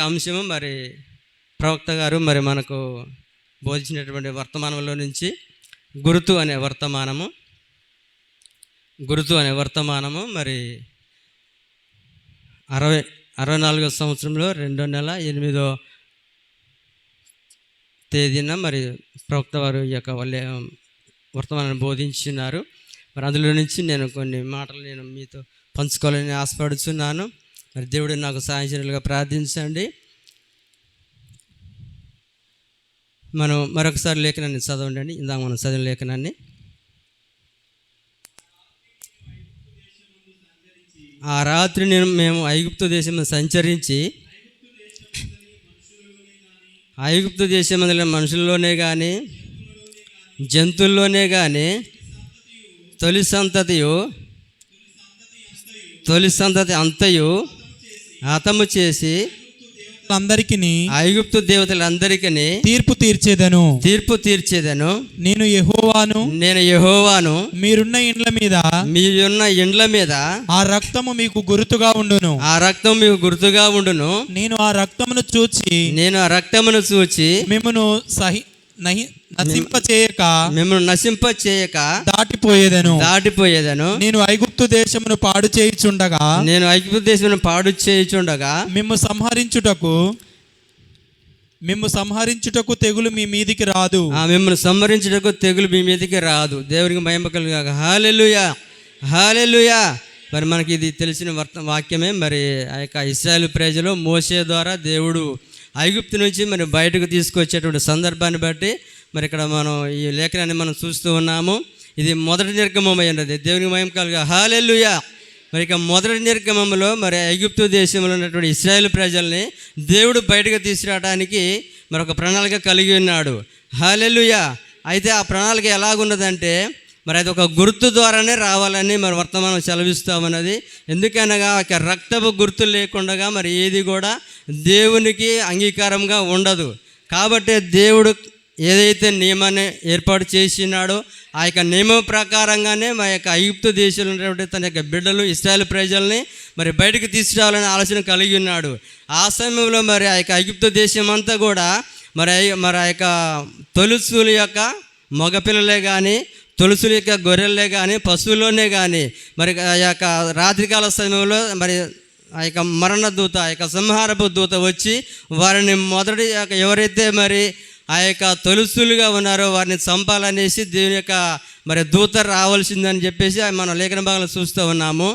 అంశము మరి ప్రవక్త గారు మరి మనకు బోధించినటువంటి వర్తమానంలో నుంచి గుర్తు అనే వర్తమానము మరి 64వ సంవత్సరంలో 2వ నెల 8వ తేదీన మరి ప్రవక్త వారు ఈ యొక్క వర్తమానాన్ని బోధించున్నారు. మరి అందులో నుంచి నేను కొన్ని మాటలు నేను మీతో పంచుకోవాలని ఆశపడుతున్నాను. మరి దేవుడు నాకు సాయంత్రంగా ప్రార్థించండి. మనం మరొకసారి లేఖనాన్ని చదవండి. ఇందాక మనం చదివిన లేఖనాన్ని. ఆ రాత్రి మేము ఐగుప్తు దేశంలో సంచరించి ఐగుప్తు దేశంలో మనుషుల్లోనే కానీ జంతువుల్లోనే కానీ తొలి సంతతి అంతయు హతము చేసి అందరికీ ఐగుప్తు దేవతలందరికీ తీర్పు తీర్చేదను. నేను యెహోవాను. మీరున్న ఇండ్ల మీద ఆ రక్తము మీకు గుర్తుగా ఉండును. నేను ఆ రక్తమును చూచి మిమ్మును నశింపచేయక దాటిపోయేదను. నేను ఐగుప్తు దేశమును పాడు చేయుచుండగా మిమ్ము సంహరించుటకు తెగులు మీ మీదికి రాదు. మిమ్మల్ని సంహరించుటకు తెగులు మీ మీదికి రాదు. దేవునికి మహిమ కలుగుగాక. హల్లెలూయా, హల్లెలూయా. మరి మనకి ఇది తెలిసిన వాక్యమే. మరి ఆ యొక్క ఇశ్రాయేలు ప్రజలు మోషే ద్వారా దేవుడు ఐగుప్తు నుంచి మరి బయటకు తీసుకొచ్చేటువంటి సందర్భాన్ని బట్టి మరి ఇక్కడ మనం ఈ లేఖనాన్ని మనం చూస్తూ ఉన్నాము. ఇది మొదటి నిర్గమం అయి ఉన్నది. దేవునికి మహిమ కలుగుగాక. హల్లెలూయా. మరి ఇక మొదటి నిర్గమంలో మరి ఐగుప్తు దేశంలో ఉన్నటువంటి ఇశ్రాయేలు ప్రజల్ని దేవుడు బయటకు తీసుకురావడానికి మరి ఒక ప్రణాళిక కలిగి ఉన్నాడు. హల్లెలూయా. అయితే ఆ ప్రణాళిక ఎలాగున్నదంటే మరి అది ఒక గుర్తు ద్వారానే రావాలని మరి వర్తమానం సెలవిస్తామన్నది. ఎందుకనగా ఒక రక్తపు గుర్తు లేకుండా మరి ఏది కూడా దేవునికి అంగీకారంగా ఉండదు. కాబట్టి దేవుడు ఏదైతే నియమాన్ని ఏర్పాటు చేసినాడో ఆ యొక్క నియమం ప్రకారంగానే మా యొక్క ఐగుప్తు దేశంలో ఉన్నటువంటి తన యొక్క బిడ్డలు ఇశ్రాయేలు ప్రజల్ని మరి బయటకు తీసుకురావాలని ఆలోచన కలిగి ఉన్నాడు. ఆ సమయంలో మరి ఆ యొక్క ఐగుప్తు దేశం అంతా కూడా మరి ఆ యొక్క తొలుసుల యొక్క మగపిల్లలే కానీ తొలుసుల యొక్క గొర్రెలే కానీ పశువుల్లోనే కానీ మరి ఆ యొక్క రాత్రికాల సమయంలో మరి ఆ యొక్క మరణ దూత ఆ యొక్క సంహారపు దూత వచ్చి వారిని మొదటి ఎవరైతే మరి ఆ యొక్క తొలుసులుగా ఉన్నారో వారిని చంపాలనేసి దేవుని యొక్క మరి దూత రావాల్సిందని చెప్పేసి మనం లేఖన భాగంలో చూస్తూ ఉన్నాము.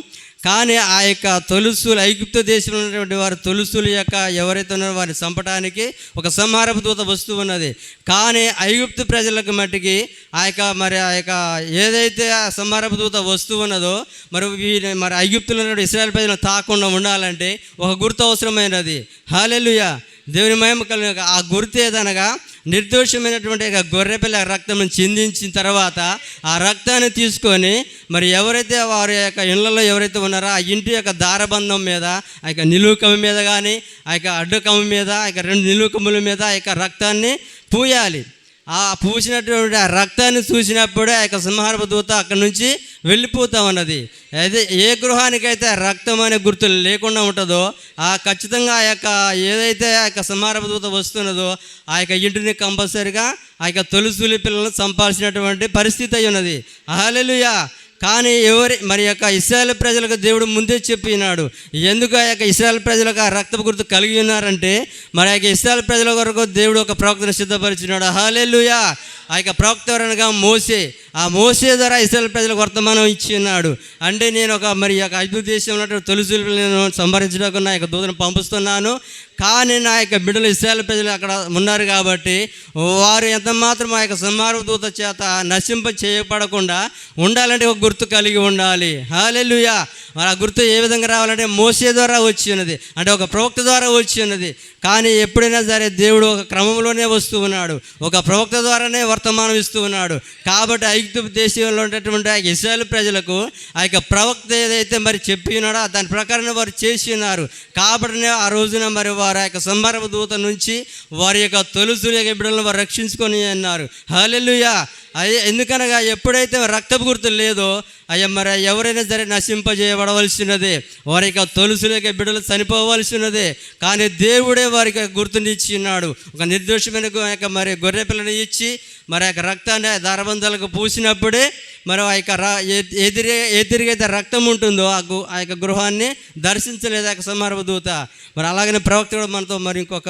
కానీ ఆ యొక్క తొలుసులు ఐగుప్తు దేశంలో ఉన్నటువంటి వారి తొలుసులు యొక్క ఎవరైతే ఉన్నారో వారిని చంపడానికి ఒక సంహారపు దూత వస్తూ ఉన్నది. కానీ ఐగుప్తు ప్రజలకు మట్టికి ఆ యొక్క ఏదైతే ఆ సంహారపు దూత వస్తూ ఉన్నదో మరి ఐగుప్తులో ఉన్నటువంటి ఇశ్రాయేలు ప్రజలను తాకుండా ఉండాలంటే ఒక గుర్తు అవసరమైనది. హల్లెలూయా. దేవుని మహిమ కలిగిన ఆ గుర్తు ఏదనగా నిర్దోషమైనటువంటి గొర్రెపిల్ల రక్తం చిందించిన తర్వాత ఆ రక్తాన్ని తీసుకొని మరి ఎవరైతే వారి యొక్క ఇళ్లలో ఎవరైతే ఉన్నారో ఆ ఇంటి యొక్క దారబంధం మీద ఆ యొక్క నిలువు కమ్మి మీద కానీ ఆ యొక్క అడ్డు కమ్మి మీద ఆ యొక్క 2 నిలువు కమ్ముల మీద ఆ యొక్క రక్తాన్ని పూయాలి. ఆ పూసినటువంటి ఆ రక్తాన్ని చూసినప్పుడే ఆ యొక్క సంహారపు దూత అక్కడి నుంచి వెళ్ళిపోతా ఉన్నది. అయితే ఏ గృహానికైతే రక్తం అనే గుర్తులు లేకుండా ఉంటుందో ఖచ్చితంగా ఆ యొక్క ఏదైతే ఆ యొక్క సంహారపు దూత వస్తున్నదో ఆ యొక్క ఇంటిని కంపల్సరిగా ఆ యొక్క తొలుసులి పిల్లలను చంపాల్సినటువంటి పరిస్థితి అయి ఉన్నది. హల్లెలూయా. కానీ మరి యొక్క ఇశ్రాయేలు ప్రజలకు దేవుడు ముందే చెప్పినాడు. ఎందుకు ఆ యొక్క ఇశ్రాయేలు ప్రజలకు ఆ రక్తపు గుర్తు కలిగి ఉన్నారంటే మరి ఆ యొక్క ఇశ్రాయేలు ప్రజల వరకు దేవుడు ఒక ప్రవక్తను సిద్ధపరిచినాడు. హల్లెలూయా. ఆ యొక్క ప్రవక్త ఎవరనగా మోషే. ఆ మోషే ద్వారా ఇశ్రాయేలు ప్రజలకు వర్తమానం ఇచ్చి ఉన్నాడు. అంటే నేను మరి యొక్క ఐగుప్తు దేశంలో తొలుసులను సంహరించడానికి నా యొక్క దూతను పంపిస్తున్నాను. కానీ నా యొక్క బిడ్డలు ఇశ్రాయేలు ప్రజలు అక్కడ ఉన్నారు కాబట్టి వారు ఎంత మాత్రం ఆ యొక్క సంహార దూత చేత నశింప చేయబడకుండా ఉండాలంటే ఒక గుర్తు కలిగి ఉండాలి. హల్లెలూయా. మరి ఆ గుర్తు ఏ విధంగా రావాలంటే మోషే ద్వారా వచ్చి ఉన్నది, అంటే ఒక ప్రవక్త ద్వారా వచ్చి ఉన్నది. కానీ ఎప్పుడైనా సరే దేవుడు ఒక క్రమంలోనే వస్తూ ఉన్నాడు, ఒక ప్రవక్త ద్వారానే వర్తమానం ఇస్తూ ఉన్నాడు. కాబట్టి ఐగుప్తు దేశంలో ఉన్నటువంటి ఆ ఇశ్రాయేలు ప్రజలకు ఆ యొక్క ప్రవక్త ఏదైతే మరి చెప్పి ఉన్నాడో దాని ప్రకారం వారు చేసి ఉన్నారు. కాబట్టి ఆ రోజున మరి వారు ఆ యొక్క సంహారపు దూత నుంచి వారి యొక్క తొలుసుల యొక్క బిడ్డలను వారు రక్షించుకొని అన్నారు. హల్లెలూయా. ఎందుకనగా ఎప్పుడైతే రక్తపు గుర్తు లేదో మరి ఎవరైనా సరే నశింపజేయబడవలసినదే, వారి యొక్క తొలుసులకి బిడ్డలు చనిపోవలసినదే. కానీ దేవుడే వారికి గుర్తునిచ్చి ఉన్నాడు. ఒక నిర్దోషమైన మరి గొర్రె పిల్లని ఇచ్చి మరి ఆ యొక్క రక్తాన్ని దారబంధాలకు పూసినప్పుడే మరి ఆ యొక్క ఎదురుగైతే రక్తం ఉంటుందో ఆ యొక్క గృహాన్ని దర్శించలేదు ఆ యొక్క సంహారపు దూత. మరి అలాగనే ప్రవక్త కూడా మనతో మరి ఇంకొక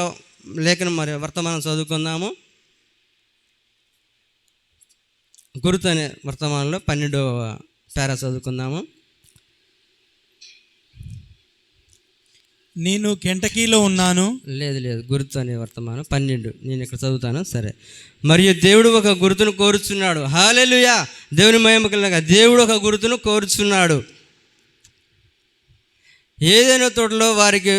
లేఖనం మరి వర్తమానం చదువుకుందాము. గుర్తు అనే వర్తమానంలో 12వ పారా చదువుకుందాము. నేను కెంటకీలో ఉన్నాను. లేదు గుర్తు అనే వర్తమానం 12 నేను ఇక్కడ చదువుతాను. సరే. మరియు దేవుడు ఒక గుర్తును కోరుచున్నాడు. హల్లెలూయా. దేవుని మహిమ కలుగుగా దేవుడు ఒక గుర్తును కోరుచున్నాడు. ఏదైనా తోటలో వారికి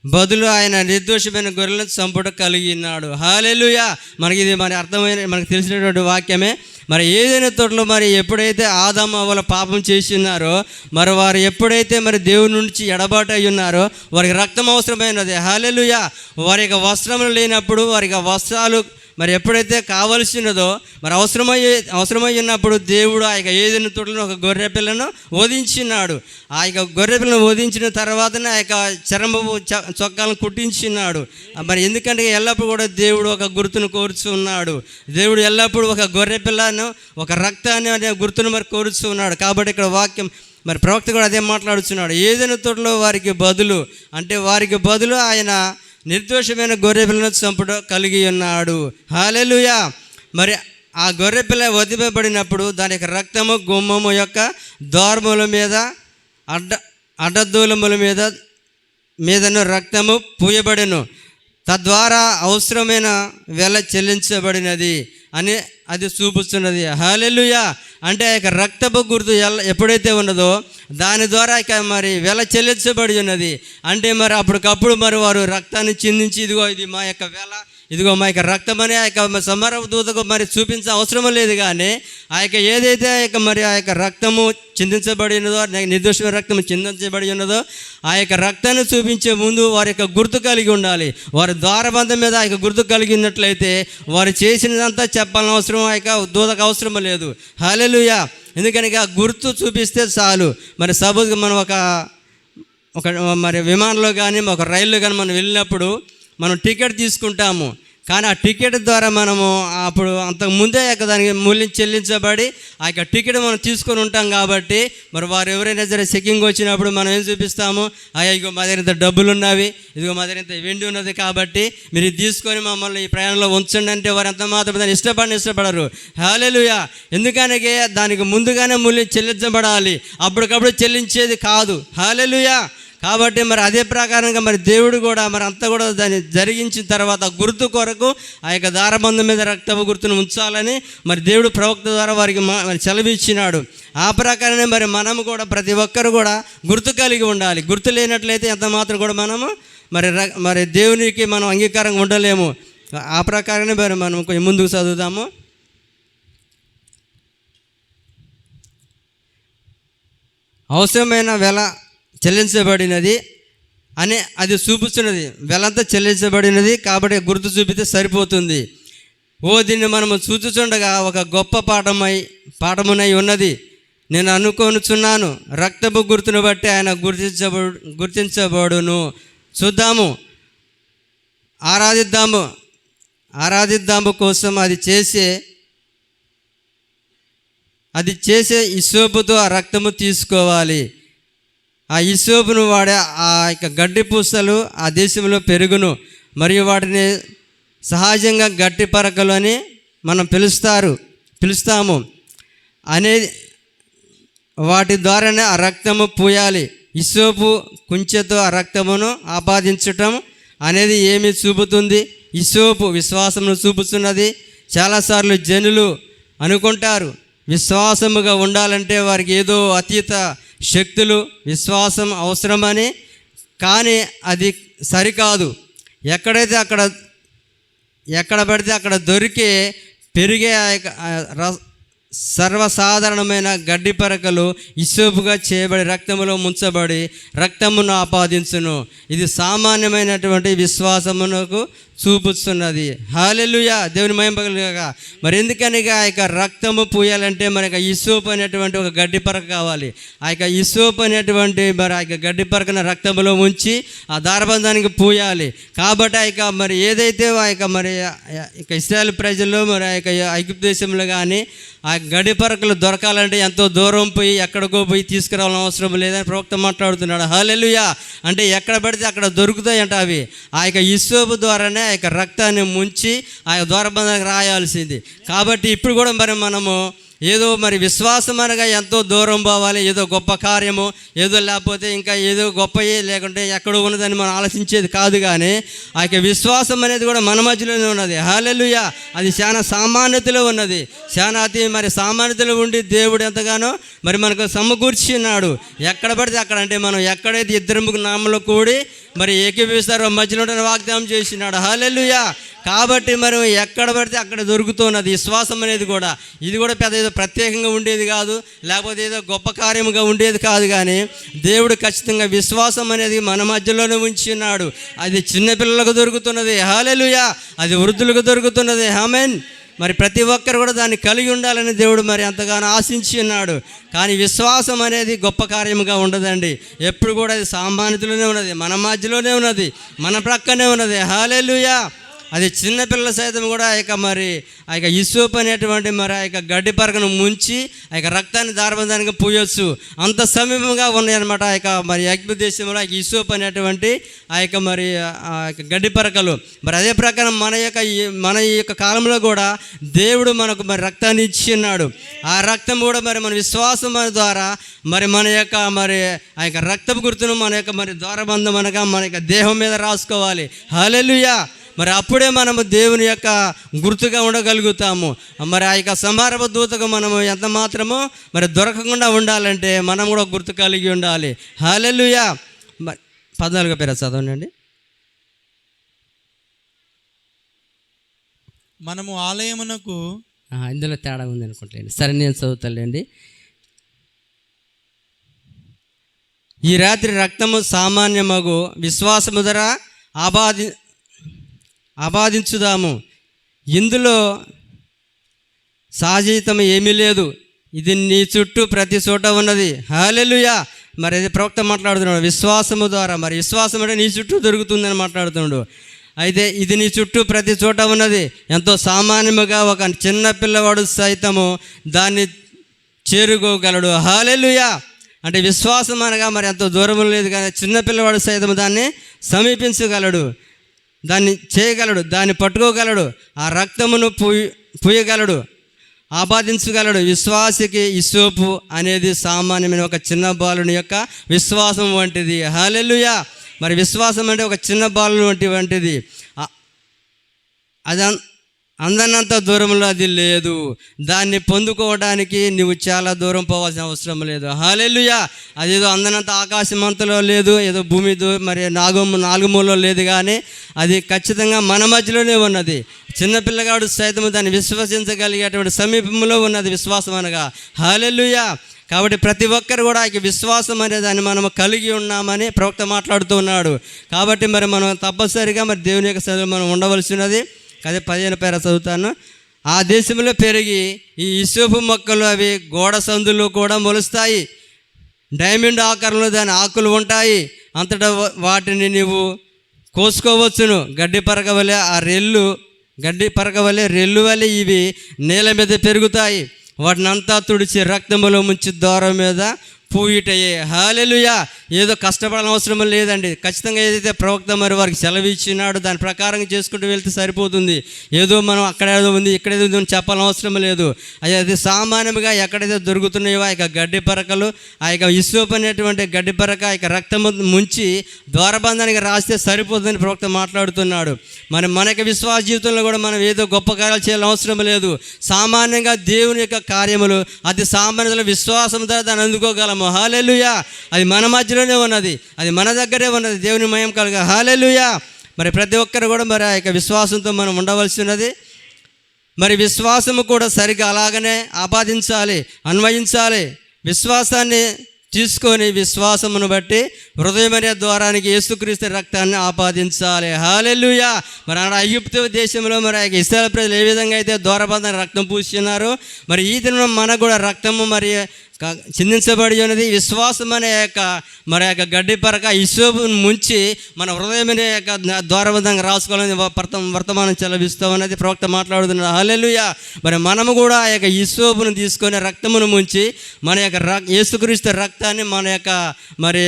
బదులు ఆయన నిర్దోషమైన గొర్రెలను చంపుట కలిగి ఉన్నాడు. హల్లెలూయా. మనకి ఇది మరి అర్థమైన మనకు తెలిసినటువంటి వాక్యమే. మరి ఏదైనా తోటలో మరి ఎప్పుడైతే ఆదాము అవ్వల పాపం చేసి ఉన్నారో మరి వారు ఎప్పుడైతే మరి దేవుని నుంచి ఎడబాటు అయి ఉన్నారో వారికి రక్తం అవసరమైనది. హల్లెలూయా. వారి యొక్క వస్త్రములు లేనప్పుడు వారికి వస్త్రాలు మరి ఎప్పుడైతే కావలసినదో మరి అవసరమై ఉన్నప్పుడు దేవుడు ఆ యొక్క ఏదైనా తోటలో ఒక గొర్రె పిల్లను వధించినాడు. ఆ యొక్క గొర్రె పిల్లను వధించిన తర్వాతనే ఆ యొక్క చర్మపు చొక్కాలను కుట్టించినాడు. మరి ఎందుకంటే ఎల్లప్పుడూ కూడా దేవుడు ఒక గుర్తును కోరుచున్నాడు. దేవుడు ఎల్లప్పుడూ ఒక గొర్రె పిల్లను ఒక రక్తాన్ని అనే గుర్తును మరి కోరుచున్నాడు. కాబట్టి ఇక్కడ వాక్యం మరి ప్రవక్త కూడా అదే మాట్లాడుతున్నాడు. ఏదైనా తోటలో వారికి బదులు అంటే వారికి బదులు ఆయన నిర్దోషమైన గొర్రెపిల్లను చంపడం కలిగి ఉన్నాడు. హల్లెలూయా. మరి ఆ గొర్రెపిల్ల వదిలిపబడినప్పుడు దాని యొక్క రక్తము గుమ్మము యొక్క ద్వారముల మీద అడ్డదూలముల మీదను రక్తము పూయబడెను. తద్వారా అవసరమైన వెల చెల్లించబడినది అని అది చూపుతున్నది. హల్లెలూయా. అంటే ఆ యొక్క రక్తపు గుర్తు ఎప్పుడైతే ఉన్నదో దాని ద్వారా ఇక మరి వెల చెల్లించబడి ఉన్నది. అంటే మరి అప్పటికప్పుడు మరి వారు రక్తాన్ని చిందించి ఇదిగో ఇది మా యొక్క వెల, ఇదిగో మా యొక్క రక్తం అని ఆ యొక్క సంహారపు దూతకు మరి చూపించే అవసరం లేదు. కానీ ఆ యొక్క ఏదైతే ఆ యొక్క మరి ఆ యొక్క రక్తము చిందించబడి ఉన్నదో నిర్దోషమైన రక్తము చిందించబడి ఉన్నదో ఆ యొక్క రక్తాన్ని చూపించే ముందు వారి యొక్క గుర్తు కలిగి ఉండాలి. వారి ద్వారబంధం మీద ఆ యొక్క గుర్తు కలిగినట్లయితే వారు చేసినదంతా చెప్పాలని అవసరం ఆ యొక్క దూతకు అవసరం లేదు. హల్లెలూయా. ఎందుకని గుర్తు చూపిస్తే చాలు. మరి సపోజ్గా మనం ఒక మరి విమానంలో కానీ ఒక రైల్లో కానీ మనం వెళ్ళినప్పుడు మనం టికెట్ తీసుకుంటాము. కానీ ఆ టికెట్ ద్వారా మనము అప్పుడు అంతకుముందే దానికి మూల్యం చెల్లించబడి ఆ యొక్క టికెట్ మనం తీసుకొని ఉంటాం. కాబట్టి మరి వారు ఎవరైనా సరే చెకింగ్ వచ్చినప్పుడు మనం ఏం చూపిస్తాము, ఇదిగో మా దగ్గర ఇంత డబ్బులు ఉన్నవి, ఇదిగో మా దగ్గర ఇంత వెండి ఉన్నది, కాబట్టి మీరు తీసుకొని మమ్మల్ని ఈ ప్రయాణంలో ఉంచండి అంటే వారు ఎంత మాత్రం దాన్ని ఇష్టపడరు. హల్లెలూయా. ఎందుకనగా దానికి ముందుగానే మూల్యం చెల్లించబడాలి, అప్పటికప్పుడు చెల్లించేది కాదు. హల్లెలూయా. కాబట్టి మరి అదే ప్రకారంగా మరి దేవుడు కూడా మరి అంతా కూడా దాన్ని జరిగించిన తర్వాత గుర్తు కొరకు ఆ యొక్క దారబంధం మీద రక్తపు గుర్తును ఉంచాలని మరి దేవుడు ప్రవక్త ద్వారా వారికి మరి సెలవిచ్చినాడు. ఆ ప్రకారమే మరి మనము కూడా ప్రతి ఒక్కరు కూడా గుర్తు కలిగి ఉండాలి. గుర్తు లేనట్లయితే ఎంత మాత్రం కూడా మనము మరి దేవునికి మనం అంగీకారంగా ఉండలేము. ఆ ప్రకారమే మరి మనం కొంచెం ముందుకు చదువుదాము. అవసరమైన వెల చెల్లించబడినది అని అది చూపుతున్నది. వెలంతా చెల్లించబడినది కాబట్టి గుర్తు చూపితే సరిపోతుంది. దీన్ని మనము చూచుచుండగా ఒక గొప్ప పాఠమునై ఉన్నది నేను అనుకొనుచున్నాను. రక్తపు గుర్తును బట్టి ఆయన గుర్తించబడును. చూద్దాము, ఆరాధిద్దాము కోసం అది చేసే హిస్సోపుతో ఆ రక్తము తీసుకోవాలి. ఆ హిస్సోపును వాడే ఆ యొక్క గడ్డి పూసలు ఆ దేశంలో పెరుగును, మరియు వాటిని సహజంగా గట్టి పరకలు అని మనం పిలుస్తాము అనేది వాటి ద్వారానే ఆ రక్తము పూయాలి. హిస్సోపు కుంచెతో ఆ రక్తమును ఆపాదించటం అనేది ఏమి చూపుతుంది? హిస్సోపు విశ్వాసమును చూపుతున్నది. చాలాసార్లు జనులు అనుకుంటారు విశ్వాసముగా ఉండాలంటే వారికి ఏదో అతీత శక్తులు విశ్వాసం అవసరమని. కానీ అది సరికాదు. ఎక్కడ పడితే అక్కడ దొరికే పెరిగే సర్వసాధారణమైన గడ్డి పరకలు ఇసోపుగా చేయబడి రక్తములో ముంచబడి రక్తమును ఆపాదించును. ఇది సామాన్యమైనటువంటి విశ్వాసమునకు చూపుతున్నది. హల్లెలూయా, దేవుని మహిమ కలుగుగాక. మరి ఎందుకనిగా ఆ యొక్క రక్తము పూయాలంటే మనకి ఇసోపు అనేటువంటి ఒక గడ్డి పరక కావాలి. ఆ యొక్క ఇసోపు అనేటువంటి మరి ఆ యొక్క గడ్డి పరకను రక్తంలో ఉంచి ఆ దారబంధానికి పూయాలి. కాబట్టి ఆ యొక్క మరి ఏదైతే ఆ యొక్క మరి ఇక ఇశ్రాయేలు ప్రజల్లో మరి ఆ యొక్క ఐగుప్తు దేశంలో కానీ ఆ గడ్డి పరకలు దొరకాలంటే ఎంతో దూరం పోయి ఎక్కడికో పోయి తీసుకురావాలని అవసరం లేదని ప్రవక్త మాట్లాడుతున్నాడు. హల్లెలూయా. అంటే ఎక్కడ పడితే అక్కడ దొరుకుతాయంట అవి. ఆ యొక్క ఇసోపు ద్వారానే ఆ యొక్క రక్తాన్ని ముంచి ఆ యొక్క ద్వారబంధానికి రాయాల్సింది. కాబట్టి ఇప్పుడు కూడా మరి మనము ఏదో మరి విశ్వాసం అనగా ఎంతో దూరం పోవాలి, ఏదో గొప్ప కార్యము, ఏదో లేకపోతే ఇంకా ఏదో గొప్పయే లేకుంటే ఎక్కడో ఉన్నదని మనం ఆలోచించేది కాదు. కానీ ఆ యొక్క విశ్వాసం అనేది కూడా మన మధ్యలోనే ఉన్నది. హల్లెలూయా. అది చాలా సామాన్యతలో ఉన్నది. చాలా అతి మరి సామాన్యతలో ఉండి దేవుడు ఎంతగానో మరి మనకు సమకూర్చున్నాడు. ఎక్కడ పడితే అక్కడ, అంటే మనం ఎక్కడైతే ఇద్దరు ముగ్గురు నామంలో కూడి మరి ఏకీభవిస్తారో మధ్యలో వాగ్దానం చేసినాడు. హల్లెలూయా. కాబట్టి మనం ఎక్కడ పడితే అక్కడ దొరుకుతున్నది విశ్వాసం అనేది కూడా. ఇది కూడా పెద్ద ఏదో ప్రత్యేకంగా ఉండేది కాదు, లేకపోతే ఏదో గొప్ప కార్యముగా ఉండేది కాదు. కానీ దేవుడు ఖచ్చితంగా విశ్వాసం అనేది మన మధ్యలోనే ఉంచి ఉన్నాడు. అది చిన్నపిల్లలకు దొరుకుతున్నది. హల్లెలూయా. అది వృద్ధులకు దొరుకుతున్నది. ఆమేన్. మరి ప్రతి ఒక్కరు కూడా దాన్ని కలిగి ఉండాలని దేవుడు మరి ఎంతగానో ఆశించి ఉన్నాడు. కానీ విశ్వాసం అనేది గొప్ప కార్యముగా ఉండదండి. ఎప్పుడు కూడా అది సామాన్యతలోనే ఉన్నది, మన మధ్యలోనే ఉన్నది, మన ప్రక్కనే ఉన్నది. హల్లెలూయా. అది చిన్నపిల్లల సైతం కూడా ఆ యొక్క మరి ఆ యొక్క ఇసోపు అనేటువంటి మరి ఆ యొక్క గడ్డి పరకను ముంచి ఆ యొక్క రక్తాన్ని దారబంధానికి పూయొచ్చు. అంత సమీపంగా ఉన్నాయి అనమాట ఆ యొక్క మరి ఐగుప్తు దేశంలో ఆ ఇసోపు అనేటువంటి ఆ యొక్క మరి ఆ యొక్క గడ్డి పరకలు. మరి అదే ప్రకారం మన ఈ యొక్క కాలంలో కూడా దేవుడు మనకు మరి రక్తాన్ని ఇచ్చి ఉన్నాడు. ఆ రక్తం కూడా మరి మన విశ్వాసం ద్వారా మరి మన యొక్క మరి ఆ యొక్క రక్తపు గుర్తును మన యొక్క మరి ద్వారబంధం అనగా మన యొక్క దేహం మీద రాసుకోవాలి. హల్లెలూయా. మరి అప్పుడే మనము దేవుని యొక్క గుర్తుగా ఉండగలుగుతాము. మరి ఆ యొక్క సంహారపు దూతకు మనము ఎంత మాత్రమో మరి దొరకకుండా ఉండాలంటే మనం కూడా గుర్తు కలిగి ఉండాలి. హల్లెలూయా. 14వ పేర చదవండి. మనము ఆలయమునకు, ఇందులో తేడా ఉంది అనుకుంటలేండి, సరే నేను చదువుతాలేండి. ఈ రాత్రి రక్తము సామాన్యమగు విశ్వాసము ధర ఆపాదించుదాము. ఇందులో సహజీతం ఏమీ లేదు. ఇది నీ చుట్టూ ప్రతి చోట ఉన్నది. హల్లెలూయా. మరి అది ప్రవక్త మాట్లాడుతున్నాడు విశ్వాసము ద్వారా. మరి విశ్వాసం అంటే నీ చుట్టూ దొరుకుతుందని మాట్లాడుతున్నాడు. అయితే ఇది నీ చుట్టూ ప్రతి చోట ఉన్నది. ఎంతో సామాన్యముగా ఒక చిన్న పిల్లవాడు సైతము దాన్ని చేరుకోగలడు. హల్లెలూయా. అంటే విశ్వాసం అనగా మరి ఎంతో దూరం లేదు, కానీ చిన్నపిల్లవాడు సైతం దాన్ని సమీపించగలడు, దాన్ని చేయగలడు, దాన్ని పట్టుకోగలడు, ఆ రక్తమును పూయగలడు, ఆపాదించగలడు. విశ్వాసికి ఇసోపు అనేది సామాన్యమైన ఒక చిన్న బాలుని యొక్క విశ్వాసం వంటిది. హల్లెలూయా. మరి విశ్వాసం అంటే ఒక చిన్న బాలు వంటిది. అది అందనంత దూరంలో అది లేదు. దాన్ని పొందుకోవడానికి నువ్వు చాలా దూరం పోవాల్సిన అవసరం లేదు. హల్లెలూయా. అదేదో అందనంత ఆకాశమంతలో లేదు, ఏదో భూమి మరి నాలుగు మూలలో లేదు, కానీ అది ఖచ్చితంగా మన మధ్యలోనే ఉన్నది. చిన్నపిల్లగాడు సైతం దాన్ని విశ్వసించగలిగేటువంటి సమీపంలో ఉన్నది విశ్వాసం అనగా. హల్లెలూయా. కాబట్టి ప్రతి ఒక్కరు కూడా ఈ విశ్వాసం అనే దాన్ని మనం కలిగి ఉన్నామని ప్రవక్త మాట్లాడుతూ ఉన్నాడు. కాబట్టి మరి మనం తప్పనిసరిగా మరి దేవుని యొక్క సన్నిధిలో మనం ఉండవలసినది. అదే 15వ పేర చదువుతాను. ఆ దేశంలో పెరిగి ఈ ఇసోపు మొక్కలు అవి గోడ సందులో కూడా మొలుస్తాయి. డైమండ్ ఆకారంలో దాని ఆకులు ఉంటాయి. అంతటా వాటిని నీవు కోసుకోవచ్చును. గడ్డి పరక వలె రెల్లు వలె ఇవి నేల మీద పెరుగుతాయి. వాటిని అంతా తుడిచి రక్తములో ముంచి ద్వారం మీద పూయిటయే. హల్లెలూయా. ఏదో కష్టపడాల్సిన అవసరం లేదండి. ఖచ్చితంగా ఏదైతే ప్రవక్త మరి వారికి సెలవు ఇచ్చినాడో దాని ప్రకారం చేసుకుంటూ వెళ్తే సరిపోతుంది. ఏదో మనం అక్కడేదో ఉంది ఇక్కడేదో ఉంది అని చెప్పాల్సిన అవసరం లేదు. అది సామాన్యంగా ఎక్కడైతే దొరుకుతున్నాయో ఆ యొక్క గడ్డి పరకలు, ఆ యొక్క ఇసోపు అనేటువంటి గడ్డి పరక ఆ యొక్క రక్తము ముంచి ద్వారబంధానికి రాస్తే సరిపోతుందని ప్రవక్త మాట్లాడుతున్నాడు. మరి మన యొక్క విశ్వాస జీవితంలో కూడా మనం ఏదో గొప్ప కార్యాలు చేయాల్సిన అవసరం లేదు. సామాన్యంగా దేవుని యొక్క కార్యములు అతి సామాన్యుల విశ్వాసం ద్వారా దాన్ని అందుకోగలము. హల్లెలూయా. అది మన మధ్యలోనే ఉన్నది, అది మన దగ్గరే ఉన్నది. దేవుని మహిమ కలుగా. హల్లెలూయా. మరి ప్రతి ఒక్కరు కూడా మరి ఆ యొక్క విశ్వాసంతో మనం ఉండవలసి ఉన్నది. మరి విశ్వాసము కూడా సరిగ్గా అలాగనే ఆపాదించాలి, అన్వయించాలి. విశ్వాసాన్ని తీసుకొని విశ్వాసమును బట్టి హృదయమనే ద్వారానికి యేసుక్రీస్తు రక్తాన్ని ఆపాదించాలి. హల్లెలూయా. మరి ఆడ ఐగుప్తు దేశంలో మరి ఇశ్రాయేలు ప్రజలు ఏ విధంగా అయితే ద్వారబంధన రక్తం పూసినారో, మరి ఈ దినం మనకు కూడా రక్తము మరి చిందించబడి ఉన్నది. విశ్వాసం అనే యొక్క గడ్డి పరక హిస్సోపును ముంచి మన హృదయం అనే యొక్క ద్వారబంధంగా రాసుకోవాలని వర్తమానం చెలవిస్తూ ఉన్నది. ప్రవక్త మాట్లాడుతున్నాడు. హల్లెలూయా. మరి మనము కూడా ఆ యొక్క హిస్సోపును తీసుకొని రక్తమును ముంచి మన యొక్క యేసుక్రీస్తు రక్తాన్ని మన యొక్క మరి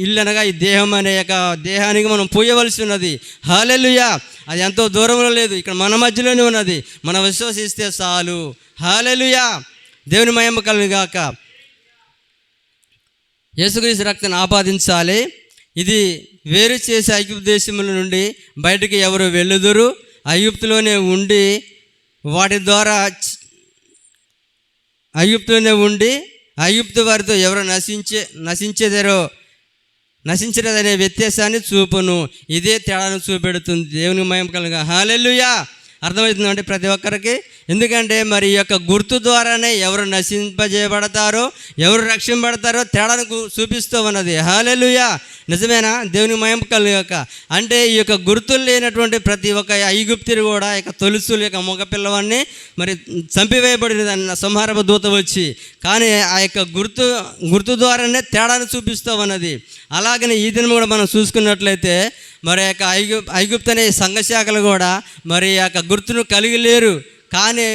ఇల్లు అనగా ఈ దేహం అనే యొక్క దేహానికి మనం పూయవలసి ఉన్నది. హల్లెలూయా. అది ఎంతో దూరంలో లేదు, ఇక్కడ మన మధ్యలోనే ఉన్నది. మనం విశ్వసిస్తే చాలు. హల్లెలూయా. దేవుని మహిమ కలుగును గాక. యేసుక్రీస్తు రక్తాన్ని ఆపాదించాలి. ఇది వేరు చేసి ఐగుప్తు దేశముల నుండి బయటికి ఎవరు వెళ్ళుదురు, ఐగుప్తులోనే ఉండి వాటి ద్వారా ఐగుప్తు వారితో ఎవరు నశించలేదనే వ్యత్యాసాన్ని చూపును. ఇదే తేడాను చూపెడుతుంది. దేవుని మహిమ కలుగును గాక. హల్లెలూయా. అర్థమవుతుందండి ప్రతి ఒక్కరికి. ఎందుకంటే మరి ఈ యొక్క గుర్తు ద్వారానే ఎవరు నశింపజేయబడతారో, ఎవరు రక్షింపబడతారో తేడాను చూపిస్తూ ఉన్నది. హల్లెలూయా. నిజమేనా? దేవుని మహిమ కలుగాక. అంటే ఈ యొక్క గుర్తులు లేనటువంటి ప్రతి ఒక్క ఐగుప్తులు కూడా ఇక తొలుసులు యొక్క మగ పిల్లవాడిని మరి చంపివేయబడిన సంహారపు దూత వచ్చి, కానీ ఆ యొక్క గుర్తు ద్వారానే తేడాను చూపిస్తూ ఉన్నది. అలాగనే ఈ దినం కూడా మనం చూసుకున్నట్లయితే మరి యొక్క ఐగుప్తు అనే సంఘశాఖలు కూడా మరి ఆ యొక్క గుర్తును కలిగి లేరు, కానీ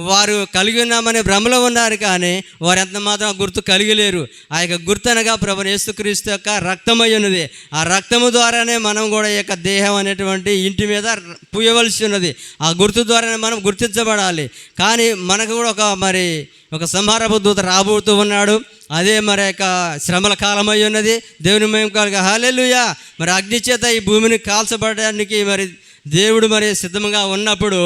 వారు కలిగి ఉన్నామనే భ్రమలో ఉన్నారు, కానీ వారు ఎంత మాత్రం ఆ గుర్తు కలిగి లేరు. ఆ యొక్క గుర్తు అనగా ప్రభువు యేసుక్రీస్తు యొక్క రక్తమై ఉన్నది. ఆ రక్తము ద్వారానే మనం కూడా ఈ యొక్క దేహం అనేటువంటి ఇంటి మీద పూయవలసి ఉన్నది. ఆ గుర్తు ద్వారానే మనం గుర్తించబడాలి. కానీ మనకు కూడా ఒక సంహారపు దూత రాబోతూ ఉన్నాడు. అదే మరి యొక్క శ్రమల కాలమై ఉన్నది. దేవుని మహిమ కలుగును గాక. హల్లెలూయా. మరి అగ్ని చేత ఈ భూమిని కాల్చబడడానికి మరి దేవుడు మరి సిద్ధంగా ఉన్నప్పుడు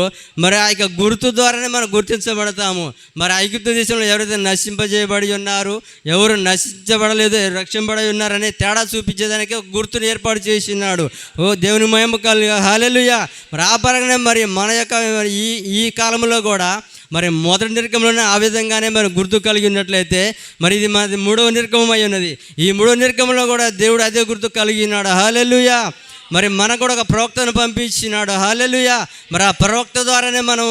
మరి ఆ యొక్క గుర్తు ద్వారానే మనం గుర్తించబడతాము. మరి ఐగుప్తు దేశంలో ఎవరైతే నశింపజేయబడి ఉన్నారు, ఎవరు నశించబడలేదు, రక్షింపబడి ఉన్నారనే తేడా చూపించేదానికి ఒక గుర్తును ఏర్పాటు చేసినాడు. ఓ దేవుని మహిమ కలుగును గాక. హల్లెలూయా. మరి ఆ పరంగానే మరి మన యొక్క ఈ కాలంలో కూడా మరి మొదటి నిర్గమంలోనే ఆ విధంగానే మరి గుర్తు కలిగి ఉన్నట్లయితే మరి ఇది మనది 3వ నిర్గమం అయి ఉన్నది. ఈ 3వ నిర్గమంలో కూడా దేవుడు అదే గుర్తు కలిగి ఉన్నాడు. హల్లెలూయా. మరి మనకు కూడా ఒక ప్రవక్తను పంపించినాడు. హల్లెలూయా. మరి ఆ ప్రవక్త ద్వారానే మనం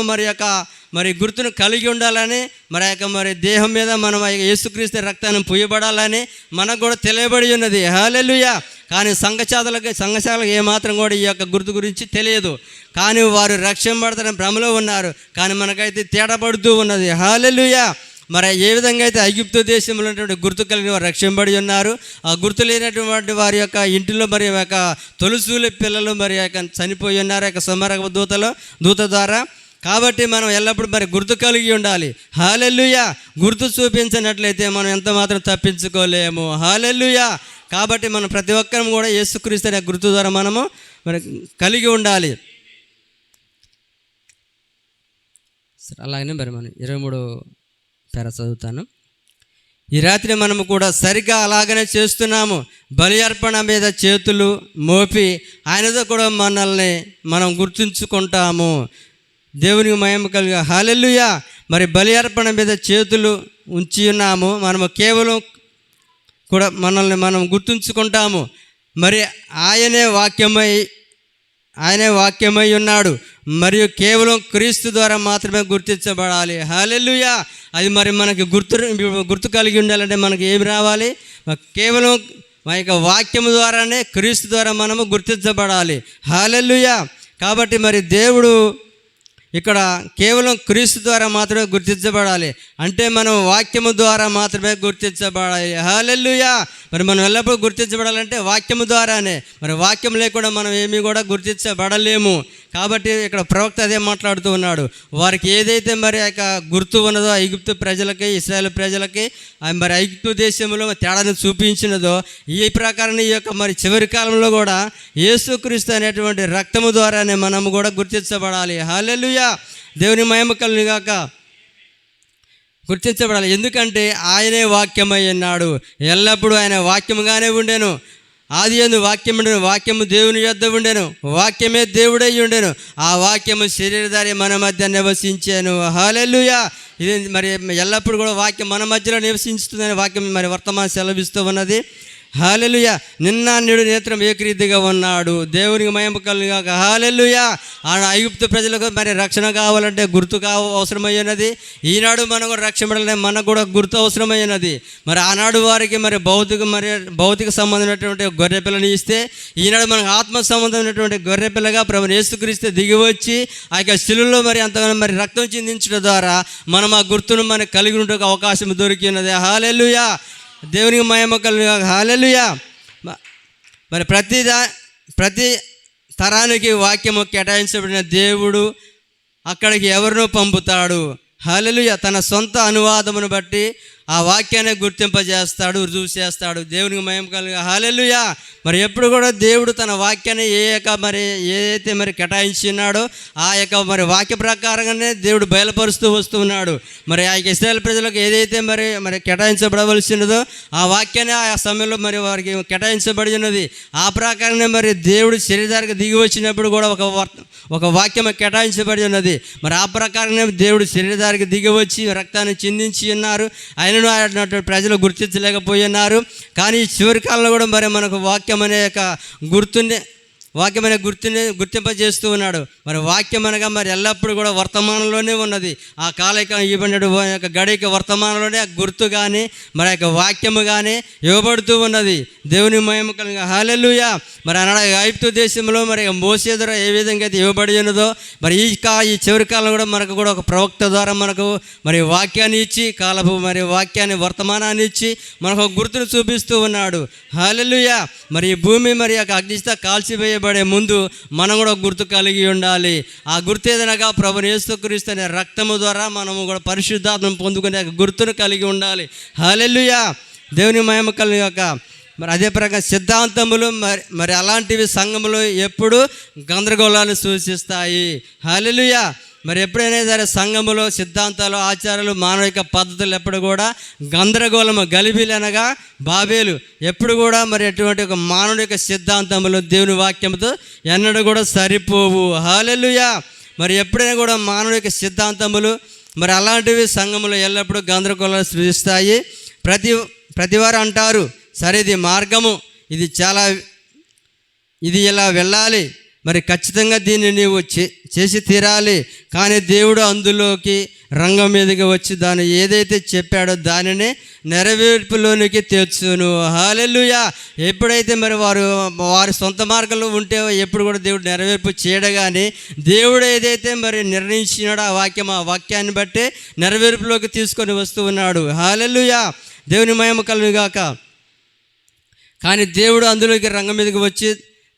మరి గుర్తును కలిగి ఉండాలని, మరి ఆ యొక్క మరి దేహం మీద మనం యేసుక్రీస్తు రక్తాన్ని పూయబడాలని మనకు కూడా తెలియబడి ఉన్నది. హల్లెలూయా. కానీ సంఘశాలకు ఏమాత్రం కూడా ఈ యొక్క గుర్తు గురించి తెలియదు, కానీ వారు రక్షింపబడతారని భ్రమలో ఉన్నారు, కానీ మనకైతే తేడా పడుతూ ఉన్నది. హల్లెలూయా. మరి ఏ విధంగా అయితే ఐగుప్తు దేశంలో ఉన్నటువంటి గుర్తు కలిగిన వారు రక్షింపబడి ఉన్నారు, ఆ గుర్తు లేనటువంటి వారి యొక్క ఇంటిలో మరి యొక్క తొలుసూలి పిల్లలు మరి యొక్క చనిపోయి ఉన్నారు యొక్క సంహారక దూత ద్వారా. కాబట్టి మనం ఎల్లప్పుడూ మరి గుర్తు కలిగి ఉండాలి. హల్లెలూయా. గుర్తు చూపించినట్లయితే మనం ఎంత మాత్రం తప్పించుకోలేము. హల్లెలూయా. కాబట్టి మనం ప్రతి ఒక్కరం కూడా యేసుక్రీస్తు అనే గుర్తు ద్వారా మనము మరి కలిగి ఉండాలి. అలాగనే మరి మనం 23 పేర చదువుతాను. ఈ రాత్రి మనము కూడా సరిగ్గా అలాగనే చేస్తున్నాము. బలి అర్పణ మీద చేతులు మోపి ఆయనతో కూడా మనల్ని మనం గుర్తుంచుకుంటాము. దేవునికి మహిమ కలుగును గాక. హల్లెలూయా. మరి బలి అర్పణ మీద చేతులు ఉంచి ఉన్నాము. మనము కేవలం కూడా మనల్ని మనం గుర్తుంచుకుంటాము. మరి ఆయనే వాక్యమై ఉన్నాడు, మరియు క్రీస్తు ద్వారా మాత్రమే గుర్తించబడాలి. హల్లెలూయా. అది మరి మనకి గుర్తు కలిగి ఉండాలంటే మనకి ఏమి రావాలి? కేవలం మా యొక్క వాక్యము ద్వారానే, క్రీస్తు ద్వారా మనము గుర్తించబడాలి. హల్లెలూయా. కాబట్టి మరి దేవుడు ఇక్కడ కేవలం క్రీస్తు ద్వారా మాత్రమే గుర్తించబడాలి, అంటే మనం వాక్యము ద్వారా మాత్రమే గుర్తించబడాలి. హల్లెలూయా. మరి మనం ఎల్లప్పుడూ గుర్తించబడాలంటే వాక్యము ద్వారానే. మరి వాక్యం లేకుండా మనం ఏమీ కూడా గుర్తించబడలేము. కాబట్టి ఇక్కడ ప్రవక్త అదే మాట్లాడుతూ ఉన్నాడు. వారికి ఏదైతే మరి ఆ యొక్క గుర్తు ఉన్నదో ఐగుప్తు ప్రజలకి, ఇశ్రాయేలు ప్రజలకి మరి ఐగుప్తు దేశంలో తేడాను చూపించినదో, ఈ ప్రకారం ఈ యొక్క మరి చివరి కాలంలో కూడా యేసుక్రీస్తు అనేటువంటి రక్తము ద్వారానే మనము కూడా గుర్తించబడాలి. హల్లెలూయా. దేవుని మహిమ కలుగును గాక. గుర్తించబడాలి. ఎందుకంటే ఆయనే వాక్యమై ఉన్నాడు. ఎల్లప్పుడూ ఆయన వాక్యముగానే ఉండెను. ఆది యందు వాక్యం ఉండెను, వాక్యము దేవుని యొద్ద ఉండెను, వాక్యమే దేవుడై ఉండెను, ఆ వాక్యము శరీరధారి మన మధ్య నివసించాను. హల్లెలూయా. ఇది మరి ఎల్లప్పుడూ కూడా వాక్యం మన మధ్యలో నివసించుతుందని వాక్యం మరి వర్తమానం సెలవిస్తూ ఉన్నది. హల్లెలూయా. నిన్న నేడు నేత్రం ఏకరీతిగా ఉన్నాడు. దేవునికి మహిమ కలుగుగాక. హల్లెలూయా. ఆ ఐగుప్తు ప్రజలకు మరి రక్షణ కావాలంటే గుర్తు అవసరమైనది. ఈనాడు మనం కూడా రక్షణ మనకు కూడా గుర్తు అవసరమైనది. మరి ఆనాడు వారికి మరి భౌతిక సంబంధమైనటువంటి గొర్రె పిల్లని ఇస్తే, ఈనాడు మనకు ఆత్మ సంబంధమైనటువంటి గొర్రె పిల్లగా ప్రభువు యేసుక్రీస్తు దిగి వచ్చి ఆ యొక్క శిలువలో మరి అంతగానో మరి రక్తం చిందించడం ద్వారా మనం ఆ గుర్తును మనకు కలిగి ఉండే అవకాశం దొరికి ఉన్నది. హల్లెలూయా. దేవునికి మహిమ కలుగుగాక. హల్లెలూయా. మరి ప్రతి తరానికి వాక్యము కేటాయించబడిన దేవుడు అక్కడికి ఎవరినో పంపుతాడు. హల్లెలూయా. తన సొంత అనువాదమును బట్టి ఆ వాక్యాన్ని గుర్తింపజేస్తాడు, రుజువు చేస్తాడు. దేవునికి మహిమ కలుగుగాక. హల్లెలూయా. మరి ఎప్పుడు కూడా దేవుడు తన వాక్యాన్ని ఏదైతే మరి కేటాయించున్నాడో ఆ యొక్క మరి వాక్య ప్రకారంగానే దేవుడు బయలుపరుస్తూ వస్తూ ఉన్నాడు. మరి ఆ యొక్క ఇశ్రాయేలు ప్రజలకు ఏదైతే మరి కేటాయించబడవలసినదో ఆ వాక్యాన్ని ఆ సమయంలో మరి వారికి కేటాయించబడి ఉన్నది. ఆ ప్రకారంగా మరి దేవుడు శరీరానికి దిగి వచ్చినప్పుడు కూడా ఒక వాక్యం కేటాయించబడి ఉన్నది. మరి ఆ ప్రకారంగా దేవుడు శరీరానికి దిగి వచ్చి రక్తాన్ని చిందించి ఉన్నారు. ఆయనను ప్రజలు గుర్తించలేకపోయినారు. కానీ చివరి కాలంలో కూడా మరి మనకు వాక్యం అనే యొక్క గుర్తింపజేస్తూ ఉన్నాడు. మరి వాక్యం అనగా మరి ఎల్లప్పుడూ కూడా వర్తమానంలోనే ఉన్నది. ఆ కాలిక ఇవ్వబడిన యొక్క గడిక వర్తమానంలోనే ఆ గుర్తు కానీ మరి యొక్క వాక్యము కానీ ఇవ్వబడుతూ ఉన్నది. దేవుని మహిమ కలుగుగా. హల్లెలూయా. మరి అన్నాడు ఐగుప్తు దేశంలో మరి మోషే ద్వారా ఏ విధంగా అయితే ఇవ్వబడి ఉన్నదో మరి ఈ చివరి కాలం కూడా మనకు కూడా ఒక ప్రవక్త ద్వారా మనకు మరి వాక్యాన్ని ఇచ్చి కాలపు మరి వాక్యాన్ని వర్తమానాన్ని ఇచ్చి మనకు ఒక గుర్తును చూపిస్తూ ఉన్నాడు. హల్లెలూయా. మరి ఈ భూమి మరి యొక్క అగ్నితో కాల్చివేయబడే ముందు మనం కూడా గుర్తు కలిగి ఉండాలి. ఆ గుర్తు ఏదనగా ప్రభువు యేసుక్రీస్తు అనే రక్తము ద్వారా మనము కూడా పరిశుద్ధాత్మను పొందుకునే గుర్తును కలిగి ఉండాలి. హల్లెలూయా. దేవుని మహిమ కలుగుగాక. మరి అదే ప్రకారం సిద్ధాంతములు మరి అలాంటివి సంఘములు ఎప్పుడు గందరగోళాన్ని సూచిస్తాయి. హల్లెలూయా. మరి ఎప్పుడైనా సరే సంఘములో సిద్ధాంతాలు, ఆచారాలు, మానవిక పద్ధతులు ఎప్పుడు కూడా గందరగోళము, గలిబిలి అనగా బాబేలు ఎప్పుడు కూడా మరి ఎటువంటి ఒక మానవిక సిద్ధాంతములు దేవుని వాక్యంతో ఎన్నడూ కూడా సరిపోవు. హల్లెలూయా. మరి ఎప్పుడైనా కూడా మానవిక సిద్ధాంతములు మరి అలాంటివి సంఘములు ఎల్లప్పుడూ గందరగోళాలు సృష్టిస్తాయి. ప్రతివారు అంటారు, సరే ఇది మార్గము, ఇది ఇలా వెళ్ళాలి, మరి ఖచ్చితంగా దీన్ని నీవు చేసి తీరాలి. కానీ దేవుడు అందులోకి రంగం మీదకి వచ్చి దాన్ని ఏదైతే చెప్పాడో దానిని నెరవేర్పులోనికి తెచ్చును. హల్లెలూయా. ఎప్పుడైతే మరి వారి సొంత మార్గంలో ఉంటే ఎప్పుడు కూడా దేవుడు నెరవేర్పు చేయడు. కానీ దేవుడు ఏదైతే మరి నిర్ణయించినాడో ఆ వాక్యాన్ని బట్టి నెరవేర్పులోకి తీసుకొని వస్తూ ఉన్నాడు. హల్లెలూయా. దేవుని మహిమ కలుగుగాక. కానీ దేవుడు అందులోకి రంగం మీదకి వచ్చి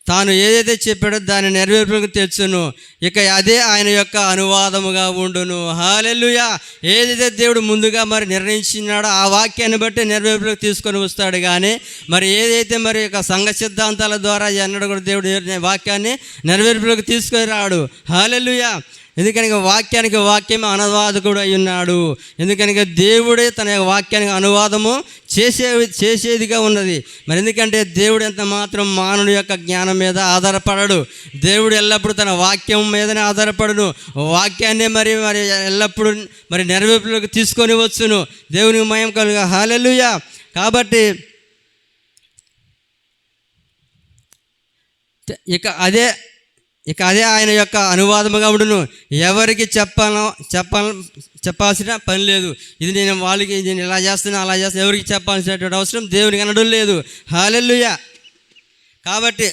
తాను ఏదైతే చెప్పాడో దాన్ని నెరవేర్పులకు తెచ్చును. ఇక అదే ఆయన యొక్క అనువాదముగా ఉండును. హల్లెలూయా. ఏదైతే దేవుడు ముందుగా మరి నిర్ణయించినాడో ఆ వాక్యాన్ని బట్టి నెరవేర్పులకు తీసుకొని వస్తాడు. కానీ మరి ఏదైతే మరి యొక్క సంఘ సిద్ధాంతాల ద్వారా ఎన్నడూ కూడా దేవుడు వాక్యాన్ని నెరవేర్పులకు తీసుకొని రాడు. హల్లెలూయా. ఎందుకనగా వాక్యానికి వాక్యమే అనువాదకుడు అయి ఉన్నాడు. ఎందుకనగా దేవుడే తన వాక్యానికి అనువాదము చేసేదిగా ఉన్నది. మరి ఎందుకంటే దేవుడు ఎంత మాత్రం మానవుని యొక్క జ్ఞానం మీద ఆధారపడడు. దేవుడు ఎల్లప్పుడూ తన వాక్యం మీదనే ఆధారపడను. వాక్యాన్నే మరి ఎల్లప్పుడూ మరి నెరవేర్పులోకి తీసుకొని వచ్చును. దేవునికి మహిమ కలుగుగా. హల్లెలూయా. కాబట్టి ఇక అదే ఆయన యొక్క అనువాదముగా ఉండును. ఎవరికి చెప్పాల్సిన పని లేదు. ఇది నేను ఇలా చేస్తున్నా అలా చేస్తున్నా ఎవరికి చెప్పాల్సినటువంటి అవసరం దేవునికి అనడం లేదు. హల్లెలూయా. కాబట్టి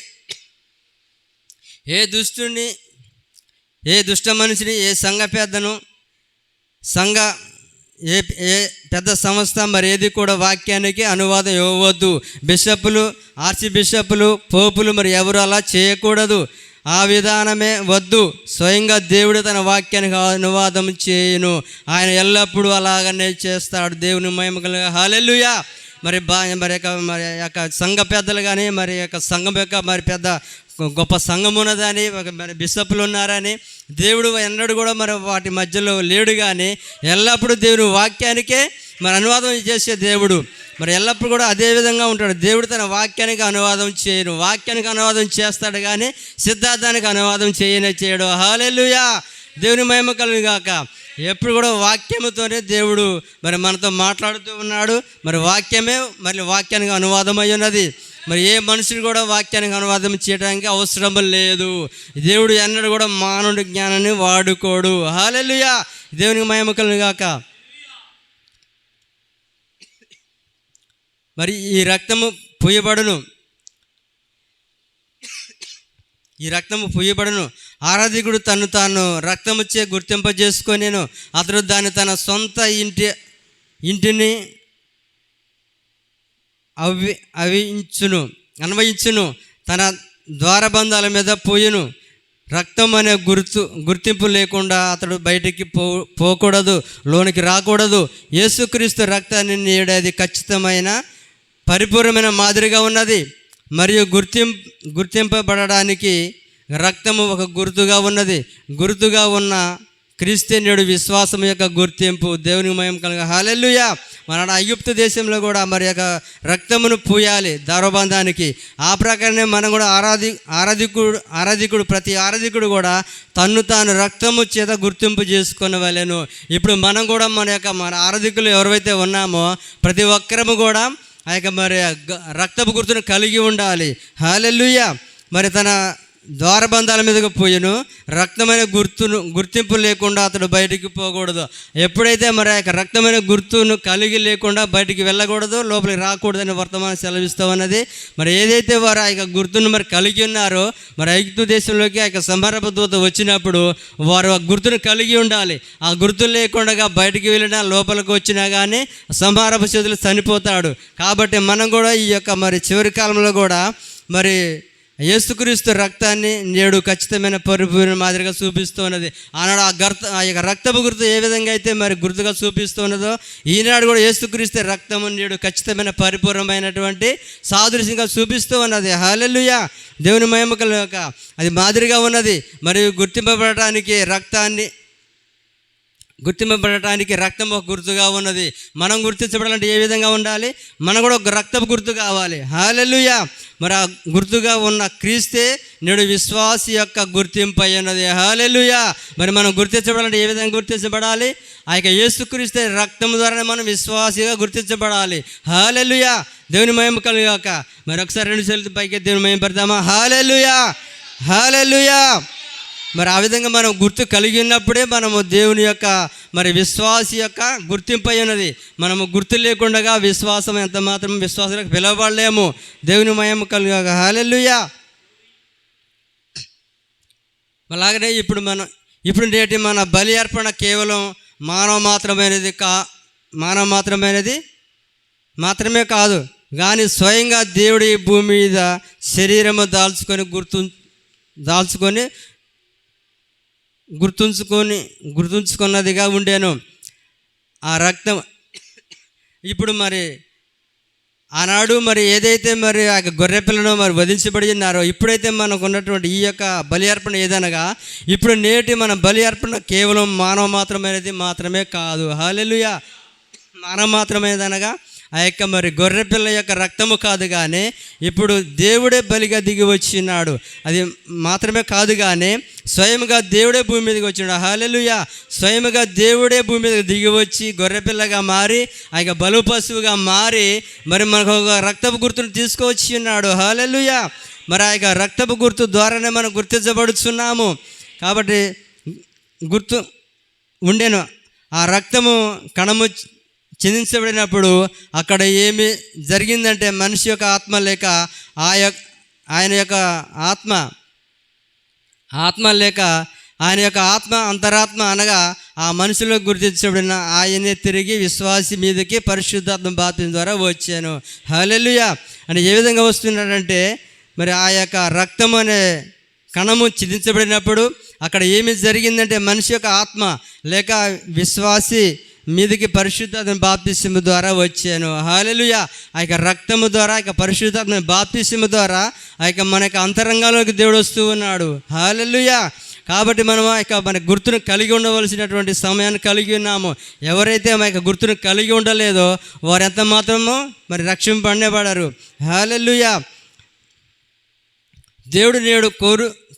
ఏ దుష్ట మనిషిని, ఏ సంఘ పెద్దను, ఏ పెద్ద సంస్థ మరి ఏది కూడా వాక్యానికి అనువాదం ఇవ్వవద్దు. బిషప్పులు, ఆర్చి బిషప్పులు, పోపులు మరి ఎవరు అలా చేయకూడదు. ఆ విధానమే వద్దు. స్వయంగా దేవుడు తన వాక్యానికి అనువాదం చేయును. ఆయన ఎల్లప్పుడూ అలాగనే చేస్తాడు. దేవుని మహిమ కలుగుగా. హల్లెలూయా. మరి యొక్క సంఘ పెద్దలు కానీ మరి యొక్క సంఘం యొక్క మరి పెద్ద గొప్ప సంఘం ఉన్నదని మరి బిషప్లు ఉన్నారని దేవుడు ఎన్నడూ కూడా మరి వాటి మధ్యలో లేడు. కానీ ఎల్లప్పుడూ దేవుని వాక్యానికే మరి అనువాదం చేసే దేవుడు. మరి ఎల్లప్పుడూ కూడా అదే విధంగా ఉంటాడు. దేవుడు తన వాక్యానికి అనువాదం చేయను, వాక్యానికి అనువాదం చేస్తాడు కానీ సిద్ధార్థానికి అనువాదం చేయడు. హల్లెలూయా, దేవుని మహిమ కలుగును గాక. ఎప్పుడు కూడా వాక్యముతోనే దేవుడు మరి మనతో మాట్లాడుతూ ఉన్నాడు. మరి వాక్యమే మరి వాక్యానికి అనువాదం అయి ఉన్నది. మరి ఏ మనుషుడు కూడా వాక్యానికి అనువాదం చేయడానికి అవసరం లేదు. దేవుడు ఎన్నడూ కూడా మానవుడి జ్ఞానాన్ని వాడుకోడు. హల్లెలూయా, దేవునికి మహిమ కలుగును గాక. మరి ఈ రక్తము పూయబడును, ఈ రక్తము పూయబడును. ఆరాధికుడు తను తాను రక్తముచ్చే గుర్తింపజేసుకొనేను. అతడు దాన్ని తన సొంత ఇంటిని అన్వయించును, తన ద్వారబంధాల మీద పోయును. రక్తం అనే గుర్తింపు లేకుండా అతడు బయటికి పోకూడదు, లోనికి రాకూడదు. యేసుక్రీస్తు రక్తాన్ని నీడేది ఖచ్చితమైన పరిపూర్ణమైన మాదిరిగా ఉన్నది. మరియు గుర్తింపబడడానికి రక్తము ఒక గుర్తుగా ఉన్నది. గుర్తుగా ఉన్న క్రీస్తే నేడు విశ్వాసం యొక్క గుర్తింపు. దేవునికి మహిమ కలుగు. హల్లెలూయా. మన ఐగుప్తు దేశంలో కూడా మరి యొక్క రక్తమును పూయాలి దారబంధానికి. ఆ ప్రకారమే మనం కూడా ఆరాధికుడు ప్రతి ఆరాధికుడు కూడా తన్ను తాను రక్తము చేత గుర్తింపు చేసుకునవలెను. ఇప్పుడు మనం కూడా మన ఆరాధికులు ఎవరైతే ఉన్నామో ప్రతి ఒక్కరము కూడా ఆ యొక్క మరి రక్తపు గుర్తును కలిగి ఉండాలి. హల్లెలూయా. మరి తన ద్వారబంధాల మీదకి పోయిను. రక్తమైన గుర్తింపు లేకుండా అతడు బయటికి పోకూడదు. ఎప్పుడైతే మరి ఆ యొక్క రక్తమైన గుర్తును కలిగి లేకుండా బయటికి వెళ్ళకూడదు, లోపలికి రాకూడదని వర్తమానం సెలవిస్తూ ఉన్నది. మరి ఏదైతే వారు ఆ యొక్క గుర్తును మరి కలిగి ఉన్నారో, మరి ఐగుప్తు దేశంలోకి ఆ యొక్క సంహారపు దూత వచ్చినప్పుడు వారు ఆ గుర్తును కలిగి ఉండాలి. ఆ గుర్తు లేకుండా బయటికి వెళ్ళినా లోపలికి వచ్చినా కానీ సంహారపు చేతులు చనిపోతాడు. కాబట్టి మనం కూడా ఈ యొక్క మరి చివరి కాలంలో కూడా మరి యేసుక్రీస్తు రక్తాన్ని నేడు ఖచ్చితమైన పరిపూర్ణ మాదిరిగా చూపిస్తున్నది. ఆనాడు ఆ యొక్క రక్తపు గుర్తు ఏ విధంగా అయితే మరి గుర్తుగా చూపిస్తున్నదో, ఈనాడు కూడా యేసుక్రీస్తు రక్తము నేడు ఖచ్చితమైన పరిపూర్ణమైనటువంటి సాదృశ్యంగా చూపిస్తూ ఉన్నది. హల్లెలూయా, దేవుని మహిమ కలుగాక. అది మాదిరిగా ఉన్నది. మరియు గుర్తింపబడటానికి రక్తం ఒక గుర్తుగా ఉన్నది. మనం గుర్తించబడాలంటే ఏ విధంగా ఉండాలి? మనం కూడా ఒక రక్తపు గుర్తు కావాలి. హల్లెలూయా. మరి ఆ గుర్తుగా ఉన్న క్రీస్తే నేడు విశ్వాసి యొక్క గుర్తింపు అయి ఉన్నది. హల్లెలూయా. మరి మనం గుర్తించబడాలంటే ఏ విధంగా గుర్తించబడాలి? ఆ యొక్క యేసుక్రీస్తు రక్తం ద్వారానే మనం విశ్వాసిగా గుర్తించబడాలి. హల్లెలూయా, దేవుని మహిమ కలుగాక. మరి ఒకసారి 2 చేతుల పైకి దేవుని మహిమ పెడతామా? హల్లెలూయా, హల్లెలూయా. మరి ఆ విధంగా మనం గుర్తు కలిగి ఉన్నప్పుడే మనము దేవుని యొక్క మరి విశ్వాసి యొక్క గుర్తింపు అయి ఉన్నది. మనము గుర్తు లేకుండా విశ్వాసం ఎంత మాత్రం విశ్వాసాలకు పిలవబడలేము. దేవుని మహిమ కలుగాక. హల్లెలూయా. అలాగనే ఇప్పుడు నేటి మన బలి అర్పణ కేవలం మానవ మాత్రమైనది మాత్రమే కాదు, కానీ స్వయంగా దేవుడి భూమి మీద శరీరము గుర్తుంచుకున్నదిగా ఉండేను. ఆ రక్తం ఇప్పుడు మరి ఆనాడు మరి ఏదైతే మరి ఆ గొర్రెపిల్లను మరి వధించబడి ఉన్నారో, ఇప్పుడైతే మనకు ఉన్నటువంటి ఈ యొక్క బలి అర్పణ ఏదనగా ఇప్పుడు నేటి మన బలి అర్పణ కేవలం మానవ మాత్రమే కాదు. హల్లెలూయా. మానవ మాత్రమేదనగా ఆ యొక్క మరి గొర్రెపిల్ల యొక్క రక్తము కాదు, కానీ ఇప్పుడు దేవుడే బలిగా దిగి వచ్చినాడు. అది మాత్రమే కాదు, కానీ స్వయంగా దేవుడే భూమి మీదకి వచ్చినాడు. హల్లెలూయా. స్వయంగా దేవుడే భూమి మీదకి దిగి వచ్చి గొర్రెపిల్లగా మారి ఆ యొక్క బలు పశువుగా మారి మరి మనకు ఒక రక్తపు గుర్తును తీసుకువచ్చి ఉన్నాడు. హల్లెలూయా. మరి ఆ యొక్క రక్తపు గుర్తు ద్వారానే మనం గుర్తించబడుచున్నాము. కాబట్టి గుర్తు ఉండేను. ఆ రక్తము కణము చిందించబడినప్పుడు అక్కడ ఏమి జరిగిందంటే మనిషి యొక్క ఆత్మ లేక ఆయన యొక్క ఆత్మ అంతరాత్మ అనగా ఆ మనిషిలో గుర్తించబడిన ఆయనే తిరిగి విశ్వాసి మీదకి పరిశుద్ధాత్మ బాప్తిసం ద్వారా వచ్చాను. హల్లెలూయా. అని ఏ విధంగా వస్తున్నాడంటే మరి ఆ యొక్క రక్తం అనే కణము ఛిదించబడినప్పుడు అక్కడ ఏమి జరిగిందంటే మనిషి యొక్క ఆత్మ లేక విశ్వాసి మీదికి పరిశుద్ధాత్మ బాప్తిసము ద్వారా వచ్చాను. హల్లెలూయా. ఆ యొక్క రక్తము ద్వారా ఆ యొక్క పరిశుద్ధాత్మ బాప్తిసము ద్వారా ఆ యొక్క మన యొక్క అంతరంగంలోకి దేవుడు వస్తూ ఉన్నాడు. హల్లెలూయా. కాబట్టి మనం ఆ యొక్క మన గుర్తును కలిగి ఉండవలసినటువంటి సమయాన్ని కలిగి ఉన్నాము. ఎవరైతే మా యొక్క గుర్తును కలిగి ఉండలేదో వారు ఎంత మాత్రమో మరి రక్షింపబడరు. హల్లెలూయా. దేవుడు నేడు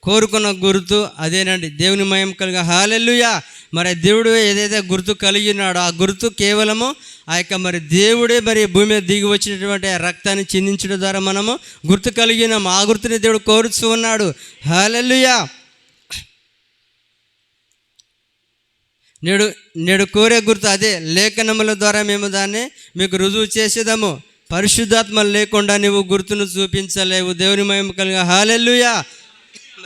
కోరుకున్న గుర్తు అదేనండి, దేవుని మహిమ కలిగి. హల్లెలూయా. మరి దేవుడు ఏదైతే గుర్తు కలిగి ఉన్నాడో ఆ గుర్తు కేవలము ఆ యొక్క మరి దేవుడే మరి భూమి మీద దిగి వచ్చినటువంటి రక్తాన్ని చిందించడం ద్వారా మనము గుర్తు కలిగి ఉన్నాము. ఆ గుర్తుని దేవుడు కోరుతూ ఉన్నాడు. హల్లెలూయా. నేడు కోరే గుర్తు అదే. లేఖనముల ద్వారా మేము దాన్ని మీకు రుజువు చేసేదాము. పరిశుద్ధాత్మ లేకుండా నువ్వు గుర్తును చూపించలేవు. దేవుని మహిమ కలిగి. హల్లెలూయా.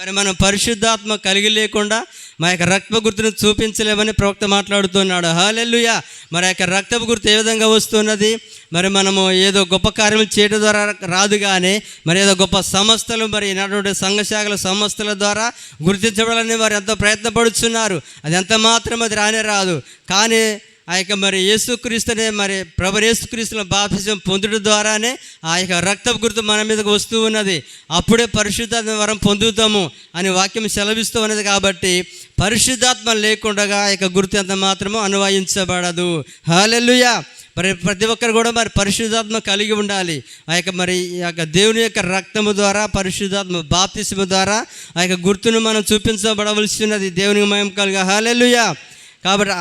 మరి మనం పరిశుద్ధాత్మ కలిగి లేకుండా మా యొక్క రక్త గుర్తును చూపించలేమని ప్రవక్త మాట్లాడుతున్నాడు. హల్లెలూయా. మరి యొక్క రక్తపు గుర్తు ఏ విధంగా వస్తున్నది? మరి మనము ఏదో గొప్ప కార్యములు చేయడం ద్వారా రాదు, కానీ మరి ఏదో గొప్ప సంస్థలు మరి ఈనాటి సంఘశాఖల సంస్థల ద్వారా గుర్తించబడాలని వారు ఎంతో ప్రయత్నపడుతున్నారు. అది ఎంత మాత్రం అది రానే రాదు. కానీ ఆ యొక్క మరి యేసుక్రీస్తునే మరి ప్రభు యేసుక్రీస్తుల బాప్తిసం పొందడం ద్వారానే ఆ యొక్క రక్తపు గుర్తు మన మీదకి వస్తూ ఉన్నది. అప్పుడే పరిశుద్ధాత్మ వరం పొందుతాము అని వాక్యం సెలవిస్తూ ఉన్నది. కాబట్టి పరిశుద్ధాత్మ లేకుండా ఆ యొక్క గుర్తు ఎంత మాత్రమో అన్వయించబడదు. హల్లెలూయా. మరి ప్రతి ఒక్కరు కూడా మరి పరిశుద్ధాత్మ కలిగి ఉండాలి. ఆ యొక్క మరి ఈ యొక్క దేవుని యొక్క రక్తము ద్వారా పరిశుద్ధాత్మ బాప్తిసము ద్వారా ఆ యొక్క గుర్తును మనం చూపించబడవలసి ఉన్నది. దేవునికి మహిమ కలుగా. హల్లెలూయా. కాబట్టి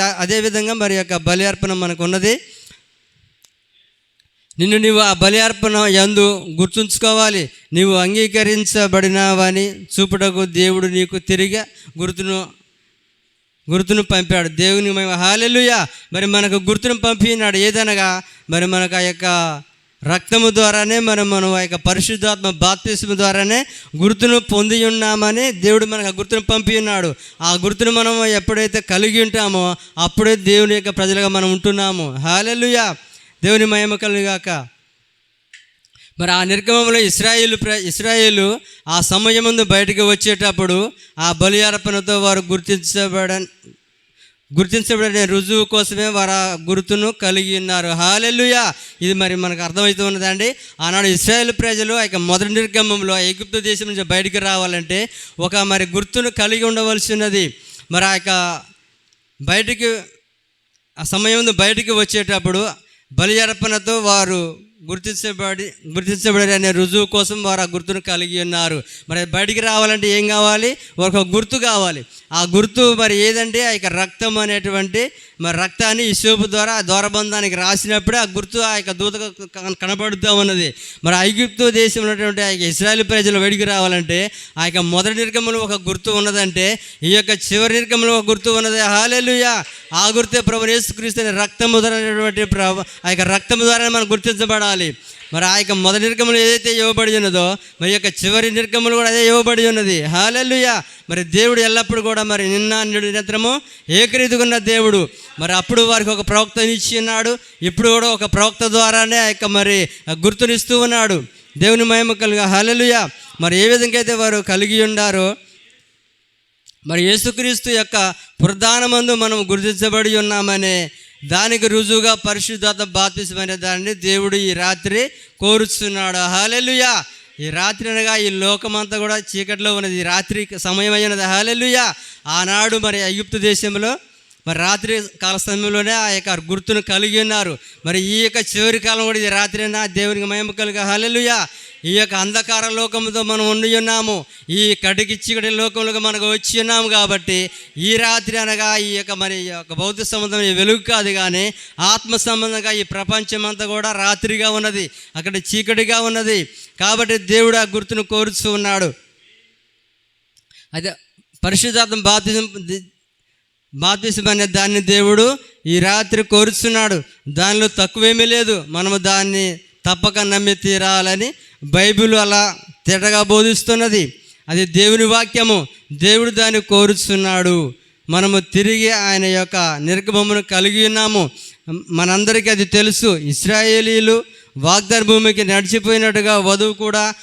అదేవిధంగా మరి యొక్క బలి అర్పణ మనకు ఉన్నది. నీవు ఆ బలి అర్పణ యందు గుర్తుంచుకోవాలి. నీవు అంగీకరించబడినావని చూపుటకు దేవుడు నీకు తిరిగి గుర్తును పంపాడు. దేవుని మేము. హల్లెలూయా. మరి మనకు గుర్తును పంపినాడు. ఏదనగా మరి మనకు ఆ యొక్క రక్తము ద్వారానే మనం ఆ యొక్క పరిశుద్ధాత్మ బాప్తిస్మ ద్వారానే గుర్తును పొంది ఉన్నామని దేవుడు మనకు ఆ గుర్తును పంపి ఉన్నాడు. ఆ గుర్తును మనం ఎప్పుడైతే కలిగి ఉంటామో అప్పుడే దేవుని యొక్క ప్రజలుగా మనం ఉంటున్నాము. హల్లెలూయా. దేవుని మహిమ కలుగాక. మరి ఆ నిర్గమంలో ఇశ్రాయేలు ఆ సమయం ముందు బయటకు వచ్చేటప్పుడు ఆ బలి అర్పణతో వారు గుర్తించబడిన రుజువు కోసమే వారు ఆ గుర్తును కలిగి ఉన్నారు. హల్లెలూయా. ఇది మరి మనకు అర్థమవుతూ ఉన్నదండి. ఆనాడు ఇశ్రాయేల్ ప్రజలు ఆ యొక్క మొదటి నిర్గమంలో ఎగిప్తు దేశం నుంచి బయటికి రావాలంటే ఒక మరి గుర్తును కలిగి ఉండవలసి ఉన్నది. మరి ఆ యొక్క ఆ సమయం బయటికి వచ్చేటప్పుడు బలి అర్పణతో వారు గుర్తించబడి అనే రుజువు కోసం వారు ఆ గుర్తును కలిగి ఉన్నారు. మరి బయటికి రావాలంటే ఏం కావాలి? ఒక గుర్తు కావాలి. ఆ గుర్తు మరి ఏదంటే ఆ యొక్క రక్తం అనేటువంటి మరి రక్తాన్ని హిస్సోపు ద్వారా ఆ ద్వారబంధానికి రాసినప్పుడే ఆ గుర్తు ఆ యొక్క దూత కనబడుతూ ఉన్నది. మరి ఐగుప్తు దేశంలో ఉన్నటువంటి ఆ యొక్క ఇశ్రాయేల్ ప్రజలు బయటికి రావాలంటే ఆ యొక్క మొదటి నిర్గమంలో ఒక గుర్తు ఉన్నదంటే ఈ యొక్క చివరి నిర్గమంలో ఒక గుర్తు ఉన్నది. హల్లెలూయా. ఆ గుర్తే ప్రభు యేసుక్రీస్తు రక్తము ద్వారా ఆ యొక్క రక్తము ద్వారా మనం గుర్తించబడాలి. మరి ఆ యొక్క మొదటి నిర్గములు ఏదైతే ఇవ్వబడి ఉన్నదో మరి యొక్క చివరి నిర్గములు కూడా అదే ఇవ్వబడి ఉన్నది. హల్లెలూయా. మరి దేవుడు ఎల్లప్పుడూ కూడా మరి నిన్న నేడు నిరంతరము ఏకరీతిగా ఉన్న దేవుడు. మరి అప్పుడు వారికి ఒక ప్రవక్తని ఇచ్చి ఉన్నాడు. ఇప్పుడు కూడా ఒక ప్రవక్త ద్వారానే ఆ యొక్క మరి గుర్తునిస్తూ ఉన్నాడు. దేవుని మహిమ కలుగా. హల్లెలూయా. మరి ఏ విధంగా అయితే వారు కలిగి ఉన్నారో మరి యేసుక్రీస్తు యొక్క పునరుద్ధానమందు మనం గుర్తించబడి ఉన్నామనే దానికి రుజువుగా పరిశుద్ధాత్మ బాప్తిసం అనే దాన్ని దేవుడు ఈ రాత్రి కోరుచున్నాడు. హల్లెలూయా. ఈ రాత్రి అనగా ఈ లోకమంతా కూడా చీకట్లో ఉన్నది. ఈ రాత్రి సమయం అయినది. హల్లెలూయా. ఆనాడు మరి ఐగుప్తు దేశంలో మరి రాత్రి కాల సమయంలోనే ఆ యొక్క గుర్తును కలిగి ఉన్నారు. మరి ఈ యొక్క చివరి కాలం కూడా ఇది రాత్రినా దేవునికి మహిమ కలుగా. హల్లెలూయా. ఈ యొక్క అంధకార లోకంతో మనం ఉండి ఉన్నాము. ఈ కటికి చీకటి లోకంలోకి మనకు వచ్చి ఉన్నాము. కాబట్టి ఈ రాత్రి అనగా ఈ యొక్క మరి యొక్క భౌతిక సంబంధం వెలుగు కాదు, కానీ ఆత్మ సంబంధంగా ఈ ప్రపంచం అంతా కూడా రాత్రిగా ఉన్నది, అక్కడ చీకటిగా ఉన్నది. కాబట్టి దేవుడు ఆ గుర్తును కోరుతూ ఉన్నాడు. అదే పరిశుద్ధాత్మ బాప్తిసం అనే దాన్ని దేవుడు ఈ రాత్రి కోరుచున్నాడు. దానిలో తక్కువేమీ లేదు. మనము దాన్ని తప్పక నమ్మి తీరాలని బైబిల్ అలా తేటగా బోధిస్తున్నది. అది దేవుని వాక్యము. దేవుడు దాన్ని కోరుచున్నాడు. మనము తిరిగి ఆయన యొక్క నిర్గమమును కలిగి ఉన్నాము. మనందరికీ అది తెలుసు. ఇశ్రాయేలీలు వాగ్దాన భూమికి నడిచిపోయినట్టుగా వధువు కూడా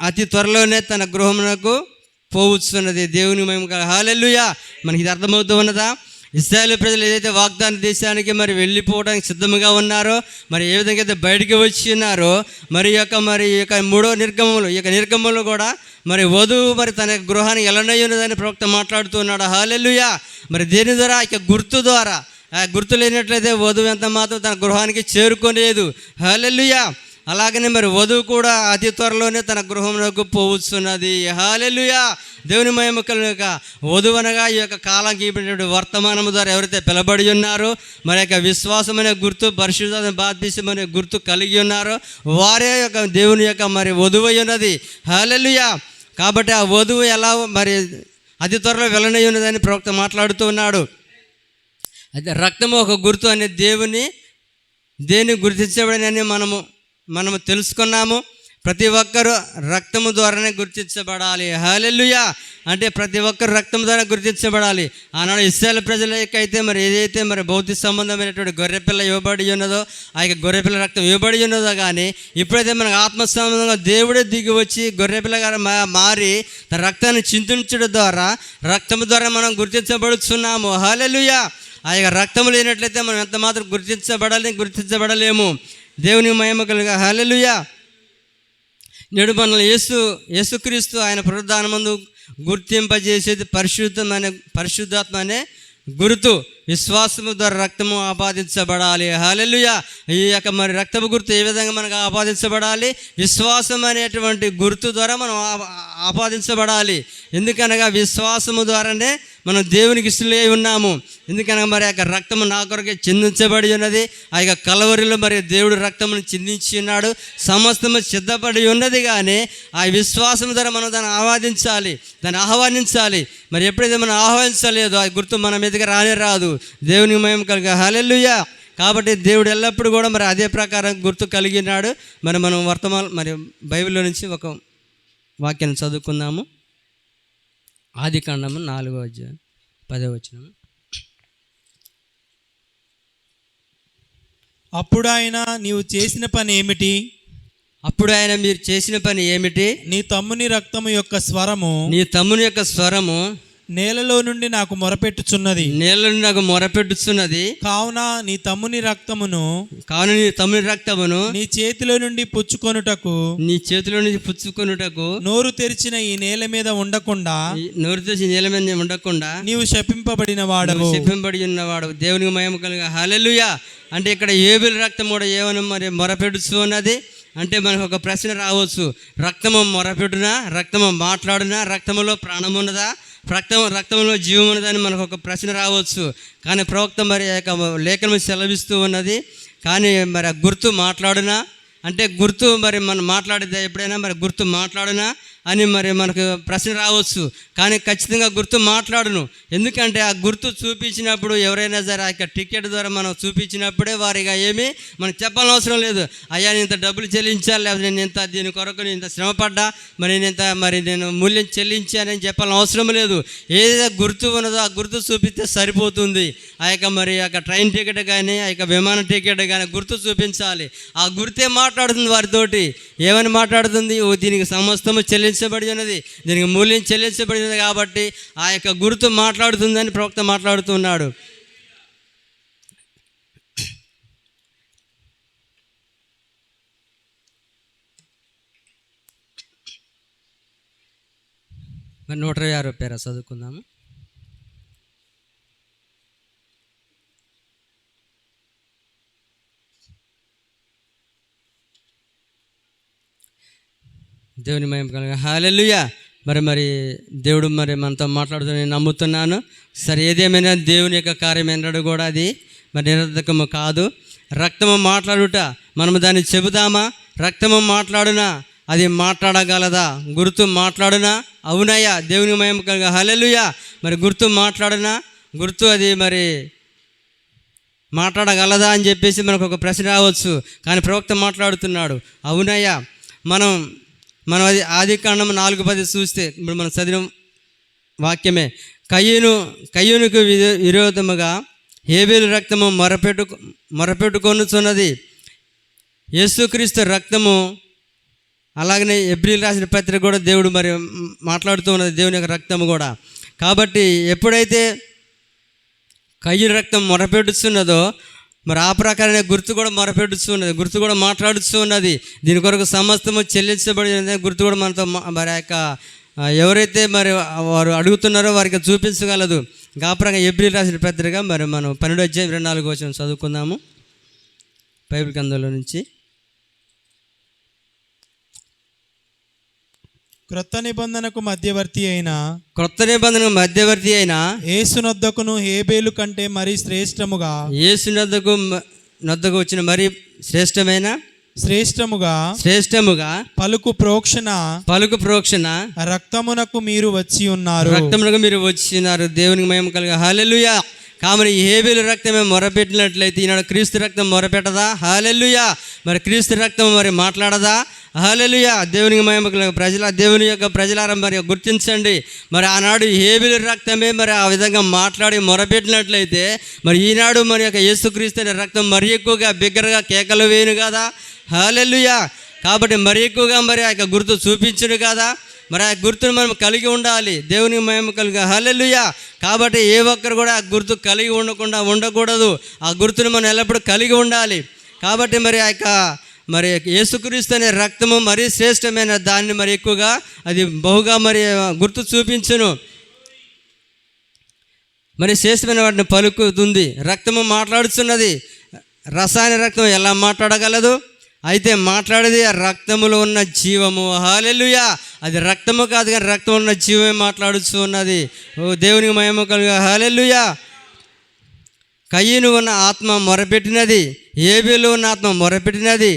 అతి త్వరలోనే తన గృహమునకు పోవచ్చున్నది. దేవుని మహిమ. హల్లెలూయా. మనకి ఇది అర్థమవుతూ ఉన్నదా? ఇశ్రాయేలు ప్రజలు ఏదైతే వాగ్దాన దేశానికి మరి వెళ్ళిపోవడానికి సిద్ధంగా ఉన్నారో, మరి ఏ విధంగా అయితే బయటికి వచ్చి ఉన్నారో, మరి ఈ యొక్క మూడో నిర్గమంలో, ఈ యొక్క నిర్గమంలో కూడా మరి వధువు మరి తన గృహానికి ఎలానై ఉన్నదని ప్రవక్త మాట్లాడుతూ ఉన్నాడు. హల్లెలూయా. మరి దేని ద్వారా? ఇక గుర్తు ద్వారా. ఆ గుర్తు లేనట్లయితే వధువు ఎంత మాత్రం తన గృహానికి చేరుకోలేదు. హల్లెలూయా. అలాగనే మరి వధువు కూడా అతి త్వరలోనే తన గృహంలోకి పోవచ్చున్నది. హల్లెలూయా. దేవుని మహిమ కలుగుగాక. వధువు అనగా ఈ యొక్క కాలానికి ఇవ్వబడినటువంటి వర్తమానము ద్వారా ఎవరైతే పిలబడి ఉన్నారో, మరి యొక్క విశ్వాసం అనే గుర్తు, పరిశుద్ధ బాప్తిసం అనే గుర్తు కలిగి ఉన్నారో వారే యొక్క దేవుని యొక్క మరి వధువు ఉన్నది. హల్లెలూయా. కాబట్టి ఆ వధువు ఎలా మరి అతి త్వరలో వెళ్ళనై ఉన్నదని ప్రవక్త మాట్లాడుతూ ఉన్నాడు. అయితే రక్తము ఒక గుర్తు అనే దేన్ని గుర్తించబడినని మనము తెలుసుకున్నాము. ప్రతి ఒక్కరూ రక్తము ద్వారానే గుర్తించబడాలి. హల్లెలూయా. అంటే ప్రతి ఒక్కరు రక్తం ద్వారా గుర్తించబడాలి. ఆనాడు ఇశ్రాయేలు ప్రజలకైతే మరి ఏదైతే మరి భౌతిక సంబంధమైనటువంటి గొర్రెపిల్ల ఇవ్వబడి ఉన్నదో, ఆ యొక్క గొర్రెపిల్ల రక్తం ఇవ్వబడి ఉన్నదో, కానీ ఇప్పుడైతే మనకు ఆత్మ సంబంధంగా దేవుడే దిగి వచ్చి గొర్రెపిల్లగా మారి తన రక్తాన్ని చింతించడం ద్వారా, రక్తము ద్వారా మనం గుర్తించబడుతున్నాము. హల్లెలూయా. ఆ యొక్క రక్తము లేనట్లయితే మనం ఎంత మాత్రం గుర్తించబడలేము. దేవుని మహిమ కలుగా. హల్లెలూయా. నేడు మనల్ని యేసుక్రీస్తు ఆయన పునరుద్ధానమందు గుర్తింపజేసేది పరిశుద్ధాత్మ అనే గుర్తు. విశ్వాసము ద్వారా రక్తము ఆపాదించబడాలి. హల్లెలూయా. ఈ యొక్క మరి రక్తపు గుర్తు ఏ విధంగా మనకు ఆపాదించబడాలి? విశ్వాసం అనేటువంటి గుర్తు ద్వారా మనం ఆపాదించబడాలి. ఎందుకనగా విశ్వాసము ద్వారానే మనం దేవునికి ఇష్టలై ఉన్నాము. ఎందుకనగా మరి ఆ యొక్క రక్తము నా కొరకే చిందించబడి ఉన్నది. ఆ యొక్క కలవరిలో మరి దేవుడు రక్తమును చిందించి ఉన్నాడు. సమస్తము సిద్ధపడి ఉన్నది. కానీ ఆ విశ్వాసం ద్వారా మనం దాన్ని ఆహ్వానించాలి. మరి ఎప్పుడైతే మనం ఆహ్వానించలేదో ఆ గుర్తు మన మీదకి రాదు. దేవునికి మహిమ కలుగా. హల్లెలూయా. కాబట్టి దేవుడు ఎల్లప్పుడూ కూడా మరి అదే ప్రకారం గుర్తు కలిగినాడు. మనం మరి బైబిల్లో నుంచి ఒక వాక్యాన్ని చదువుకుందాము. ఆదికాండము 4వ అధ్యాయం 10వ వచనం. అప్పుడు ఆయన, నీవు చేసిన పని ఏమిటి? అప్పుడు ఆయన, మీరు చేసిన పని ఏమిటి? నీ తమ్ముని రక్తము యొక్క స్వరము నేలలో నుండి నాకు మొరపెట్టుచున్నది. కావున నీ తమ్ముని రక్తమును నీ చేతిలో నుండి పుచ్చుకొనుటకు నోరు తెరిచిన ఈ నేల మీద ఉండకుండా నీవు శపింపబడి ఉన్నవాడు. దేవునికి మహిమ కలుగా. హల్లెలూయా. అంటే ఇక్కడ ఏబేలు రక్తం కూడా ఏమని మరి మొరపెడుచు ఉన్నది అంటే మనకు ఒక ప్రశ్న రావచ్చు. రక్తము మొరపెడునా? రక్తము మాట్లాడునా? రక్తములో ప్రాణం ఉన్నదా? రక్తంలో జీవం ఉన్నదని మనకు ఒక ప్రశ్న రావచ్చు. కానీ ప్రవక్త మరి లేఖనం సెలవిస్తూ ఉన్నది. కానీ మరి ఆ గుర్తు మాట్లాడునా అంటే గుర్తు మరి మనం మాట్లాడితే ఎప్పుడైనా మరి గుర్తు మాట్లాడునా అని మరి మనకు ప్రశ్న రావచ్చు. కానీ ఖచ్చితంగా గుర్తు మాట్లాడును. ఎందుకంటే ఆ గుర్తు చూపించినప్పుడు ఎవరైనా సరే ఆ యొక్క టికెట్ ద్వారా మనం చూపించినప్పుడే వారిగా ఏమీ మనం చెప్పాల్సిన అవసరం లేదు. అయ్యా నేను ఇంత డబ్బులు చెల్లించాలి, లేకపోతే నేను ఇంత దీని కొరకు నేను ఇంత శ్రమపడ్డా, నేను మూల్యం చెల్లించానని చెప్పాల్సిన అవసరం లేదు. ఏదైతే గుర్తు ఉన్నదో ఆ గుర్తు చూపిస్తే సరిపోతుంది. ఆ యొక్క ట్రైన్ టికెట్ కానీ ఆ యొక్క విమాన టికెట్ కానీ గుర్తు చూపించాలి. ఆ గుర్తే మాట్లాడుతుంది వారితోటి. ఏమని మాట్లాడుతుంది? దీనికి సమస్తము చెల్లించబడి ఉన్నది, దీనికి మూల్యం చెల్లించబడి ఉన్నది కాబట్టి ఆ యొక్క గుర్తు మాట్లాడుతుందని ప్రవక్త మాట్లాడుతున్నాడు. మరి 126 పేరా చదువుకుందాము. దేవుని మహిమ కలుగా. హల్లెలూయా. మరి దేవుడు మరి మనతో మాట్లాడుతూ నేను నమ్ముతున్నాను. సరే, ఏదేమైనా దేవుని యొక్క కార్యం ఎన్నడూ కూడా అది మరి నిరర్ధకము కాదు. రక్తము మాట్లాడుట మనము దాన్ని చెబుదామా? రక్తము మాట్లాడునా? అది మాట్లాడగలదా? గుర్తు మాట్లాడునా? అవునయ్యా. దేవుని మహిమ కలుగా. హల్లెలూయా. మరి గుర్తు మాట్లాడునా? గుర్తు అది మరి మాట్లాడగలదా అని చెప్పేసి మనకు ఒక ప్రశ్న రావచ్చు. కానీ ప్రవక్త మాట్లాడుతున్నాడు. అవునయ్యా. మనం అది ఆదికాండం 4:10 చూస్తే ఇప్పుడు మనం చదివిన వాక్యమే. కయ్యూనుకు విరోధముగా హేబేలు రక్తము మొరపెట్టుకొనుచున్నది. యేసుక్రీస్తు రక్తము, అలాగనే హెబ్రీయులకు రాసిన పత్రిక కూడా దేవుడు మరి మాట్లాడుతూ ఉన్నది, దేవుని యొక్క రక్తము కూడా. కాబట్టి ఎప్పుడైతే కయ్యూని రక్తం మొరపెడుతున్నదో మరి ఆ ప్రకారమే గుర్తు కూడా మొరపెడుతున్నది, గుర్తు కూడా మాట్లాడుతూ ఉన్నది. దీని కొరకు సమస్తము చెల్లించబడి గుర్తు కూడా మనతో మరి ఆ యొక్క ఎవరైతే మరి వారు అడుగుతున్నారో వారికి చూపించగలదు. ఆ ప్రకారం ఎబ్రిల్ రాసిన పత్రిక మరి మనం 12:24 చదువుకుందాము బైబిల్ గ్రంథంలో నుంచి. క్రొత్త నిబంధనకు మధ్యవర్తి అయిన యేసునొద్దకును హేబేలు కంటే మరి శ్రేష్టముగా, యేసునొద్దకు వచ్చిన మరి శ్రేష్టముగా పలుకు ప్రోక్షణ రక్తమునకు మీరు వచ్చి ఉన్నారు. దేవునికి మహిమ కలుగా. హల్లెలూయా. కాబట్టి హేబేలు రక్తమే మొరపెట్టినట్లయితే ఈనాడు క్రీస్తు రక్తం మొరపెట్టదా? హల్లెలూయా. మరి క్రీస్తు రక్తం మరి మాట్లాడదా? హల్లెలూయా. దేవునికి మహిమ కలుగా. దేవుని యొక్క ప్రజలారా మరి గుర్తించండి. మరి ఆనాడు హేబేలు రక్తమే మరి ఆ విధంగా మాట్లాడి మొరపెట్టినట్లయితే మరి ఈనాడు మరి యొక్క యేసుక్రీస్తు అనే రక్తం మరి ఎక్కువగా బిగ్గరగా కేకలు వేయను కదా? హల్లెలూయా. కాబట్టి మరి ఎక్కువగా మరి ఆ యొక్క గుర్తు చూపించును కదా? మరి ఆ గుర్తును మనం కలిగి ఉండాలి. దేవునికి మహిమ కలుగా. హల్లెలూయా. కాబట్టి ఏ ఒక్కరు కూడా ఆ గుర్తు కలిగి ఉండకూడదు. ఆ గుర్తును మనం ఎల్లప్పుడూ కలిగి ఉండాలి. కాబట్టి మరి ఆ యొక్క మరి యేసుక్రీస్తు అనే రక్తము మరి శ్రేష్టమైన దాన్ని మరి ఎక్కువగా అది బహుగా మరి గుర్తు చూపించును. మరి శ్రేష్టమైన వాటిని పలుకుతుంది. రక్తము మాట్లాడుతున్నది. రసాయన రక్తం ఎలా మాట్లాడగలదు? అయితే మాట్లాడేది ఆ రక్తములో ఉన్న జీవము. హల్లెలూయా. అది రక్తము కాదు కానీ రక్తం ఉన్న జీవమే మాట్లాడుతూ ఉన్నది. ఓ దేవునికి మహిమ కలుగా. హల్లెలూయా. కయ్యూను ఉన్న ఆత్మ మొరపెట్టినది, హేబేలు ఉన్న ఆత్మ మొరపెట్టినది.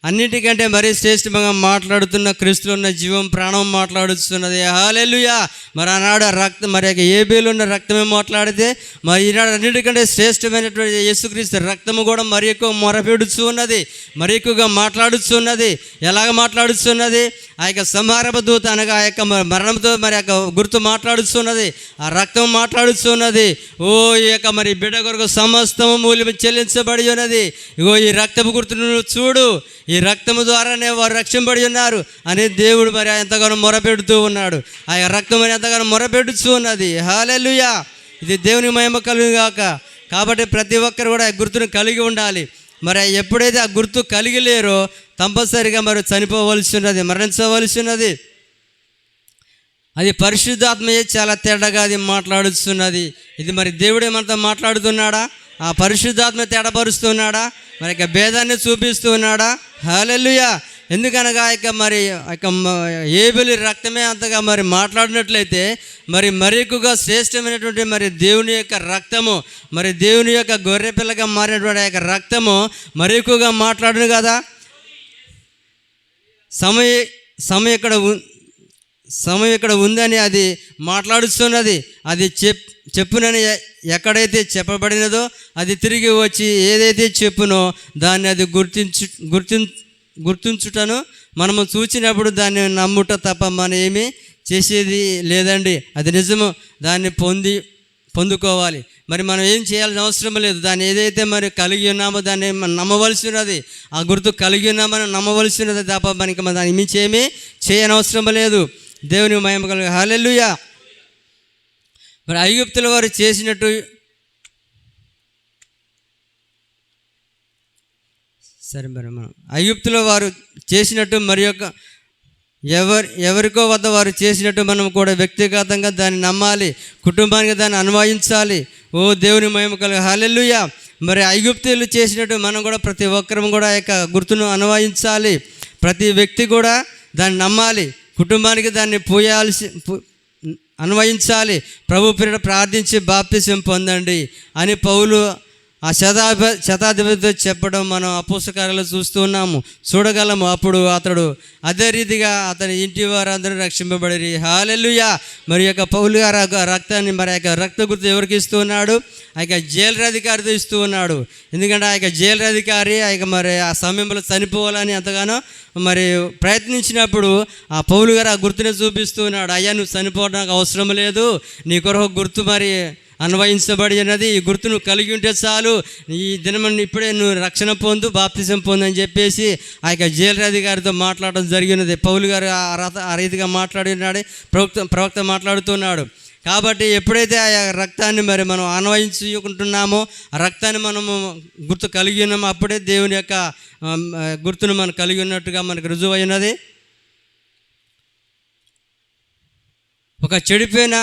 అన్నిటికంటే మరీ శ్రేష్టంగా మాట్లాడుతున్న క్రీస్తులో ఉన్న జీవం ప్రాణం మాట్లాడుతున్నది. హల్లెలూయా. మరి ఆనాడు రక్తం మరి హేబేలు ఉన్న రక్తమే మాట్లాడితే మరి ఈనాడు అన్నిటికంటే శ్రేష్టమైనటువంటి యేసుక్రీస్తు రక్తము కూడా మరి ఎక్కువ మొరపెడుతూ ఉన్నది, మరి ఎక్కువగా మాట్లాడుతున్నది. ఎలాగ మాట్లాడుతున్నది? ఆ యొక్క సంహారపు దూత అనగా ఆ యొక్క మరణంతో మరి యొక్క గుర్తు మాట్లాడుతున్నది, ఆ రక్తం మాట్లాడుతున్నది. ఓ ఈ యొక్క మరి బిడ్డ కొరకు సమస్తము మూల్యం చెల్లించబడి ఉన్నది. ఇగో ఈ రక్తపు గుర్తును చూడు, ఈ రక్తము ద్వారానే వారు రక్షింపబడి ఉన్నారు అని దేవుడు మరి ఎంతగానో మొరపెడుతూ ఉన్నాడు. ఆ రక్తం అని ఎంతగానో మొరపెడుతూ ఉన్నది. హల్లెలూయా. ఇది దేవుని మహిమ కలుగుగాక. కాబట్టి ప్రతి ఒక్కరు కూడా ఆ గుర్తును కలిగి ఉండాలి. మరి ఎప్పుడైతే ఆ గుర్తు కలిగి లేరో కంపల్సరిగా మరి చనిపోవలసి ఉన్నది, మరణించవలసి ఉన్నది. అది పరిశుద్ధాత్మయే చాలా తేడాగా అది మాట్లాడుతున్నది. ఇది మరి దేవుడే మనతో మాట్లాడుతున్నాడా? ఆ పరిశుద్ధాత్మ తేడాపరుస్తున్నాడా? మరి యొక్క భేదాన్ని చూపిస్తూ ఉన్నాడా? హల్లెలూయా. ఎందుకనగా మరి హేబేలు రక్తమే అంతగా మరి మాట్లాడినట్లయితే మరి ఎక్కువగా శ్రేష్టమైనటువంటి మరి దేవుని యొక్క రక్తము, మరి దేవుని యొక్క గొర్రె పిల్లగా మారినటువంటి యొక్క రక్తము మరి ఎక్కువగా మాట్లాడును కదా? సమయం ఇక్కడ ఉందని అది మాట్లాడుతున్నది. అది చెప్పునని ఎక్కడైతే చెప్పబడినదో అది తిరిగి వచ్చి ఏదైతే చెప్పునో దాన్ని అది గుర్తించుటను మనము చూచినప్పుడు దాన్ని నమ్ముట తప్ప మనం ఏమీ చేసేది లేదండి. అది నిజము. దాన్ని పొందుకోవాలి. మరి మనం ఏం చేయాల్సిన అవసరం లేదు. దాన్ని ఏదైతే మరి కలిగి ఉన్నామో దాన్ని నమ్మవలసి ఉన్నది. ఆ గుర్తు కలిగి ఉన్నామని నమ్మవలసి ఉన్నది తప్ప మనకి దాన్ని మించి ఏమీ చేయనవసరం లేదు. దేవుని మహిమ కలుగు. హల్లెలూయా. మరి ఐగుప్తుల వారు చేసినట్టు మనం ఐగుప్తుల వారు చేసినట్టు మరి యొక్క ఎవరికో వద్ద వారు చేసినట్టు మనం కూడా వ్యక్తిగతంగా దాన్ని నమ్మాలి, కుటుంబానికి దాన్ని అన్వయించాలి. ఓ దేవుని మహిమ కలుగు. హల్లెలూయా. మరి ఐగుప్తులు చేసినట్టు మనం కూడా ప్రతి ఒక్కరం కూడా యొక్క గుర్తును అన్వయించాలి. ప్రతి వ్యక్తి కూడా దాన్ని నమ్మాలి, కుటుంబానికి దాన్ని అన్వయించాలి. ప్రభు పేరిట ప్రార్థించి బాప్తిసం పొందండి అని పౌలు ఆ శతాధిపతితో చెప్పడం మనం అపోస్తకాలలో చూస్తూ ఉన్నాము, చూడగలము. అప్పుడు అతడు అదే రీతిగా అతని ఇంటి వారందరూ రక్షింపబడి. హల్లెలూయా. మరి యొక్క పౌలు గారు రక్తాన్ని మరి యొక్క రక్త గుర్తు ఎవరికి ఇస్తూ ఉన్నాడు? ఆ యొక్క జైలు అధికారితో ఇస్తూ ఉన్నాడు. ఎందుకంటే ఆ యొక్క జైలు అధికారి ఆ యొక్క మరి ఆ సమయంలో చనిపోవాలని ఎంతగానో మరి ప్రయత్నించినప్పుడు ఆ పౌలు గారు ఆ గుర్తుని చూపిస్తూ ఉన్నాడు. అయ్యా నువ్వు చనిపోవడానికి అవసరం లేదు, నీ కొరకు గుర్తు మరి అన్వయించబడి ఉన్నది. ఈ గుర్తు నువ్వు కలిగి ఉంటే చాలు, ఈ దినం ఇప్పుడే నువ్వు రక్షణ పొందు, బాప్తిసం పొందు అని చెప్పేసి ఆ యొక్క జైలు అధికారితో మాట్లాడడం జరిగినది. పౌలు గారు ఆ రీతిగా మాట్లాడినాడు, ప్రవక్త మాట్లాడుతున్నాడు. కాబట్టి ఎప్పుడైతే ఆ రక్తాన్ని మరి మనం అన్వయించుకుంటున్నామో, ఆ రక్తాన్ని మనము గుర్తు కలిగి ఉన్నామో, అప్పుడే దేవుని యొక్క గుర్తును మనం కలిగి ఉన్నట్టుగా మనకు రుజువు అయినది. ఒక చెడిపోయిన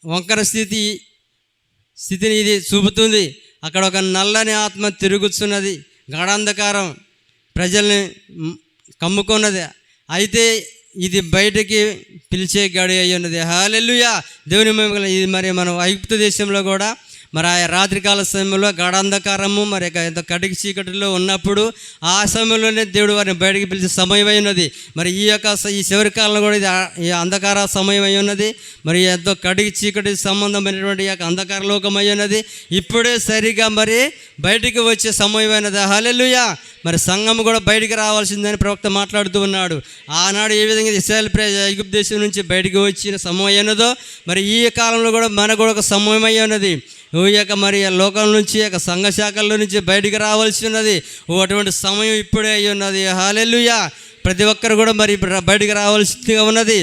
వంకర స్థితిని ఇది చూపుతుంది. అక్కడ ఒక నల్లని ఆత్మ తిరుగుతున్నది, గాఢాంధకారం ప్రజల్ని కమ్ముకున్నది. అయితే ఇది బయటికి పిలిచే గడి అయి ఉన్నది. హల్లెలూయా, దేవుని మహిమ. ఇది మరి మనం ఐగుప్తు దేశంలో కూడా మరి ఆ రాత్రికాల సమయంలో గాఢాంధకారము మరి ఎంతో కటికి చీకటిలో ఉన్నప్పుడు ఆ సమయంలోనే దేవుడు వారిని బయటికి పిలిచే సమయం అయి ఉన్నది. మరి ఈ చివరి కాలంలో కూడా ఇది ఈ అంధకార సమయం అయి ఉన్నది. మరి ఎంతో కటికి చీకటి సంబంధమైనటువంటి యొక్క అంధకార లోకం అయి ఉన్నది. ఇప్పుడే సరిగా మరి బయటికి వచ్చే సమయం అయినది. హల్లెలూయా. మరి సంఘం కూడా బయటికి రావాల్సిందని ప్రవక్త మాట్లాడుతూ ఉన్నాడు. ఆనాడు ఏ విధంగా ఇశ్రాయేలు ప్రజలు ఐగుప్తు దేశం నుంచి బయటికి వచ్చిన సమయం అయినదో, మరి ఈ కాలంలో కూడా మనకు కూడా ఒక సమయం అయి ఉన్నది. ఈ యొక్క మరి లోకం నుంచి యొక్క సంఘ శాఖల్లో నుంచి బయటికి రావాల్సి ఉన్నది. అటువంటి సమయం ఇప్పుడే అయి ఉన్నది. హల్లెలూయా. ప్రతి ఒక్కరు కూడా మరి బయటికి రావాల్సిందిగా ఉన్నది.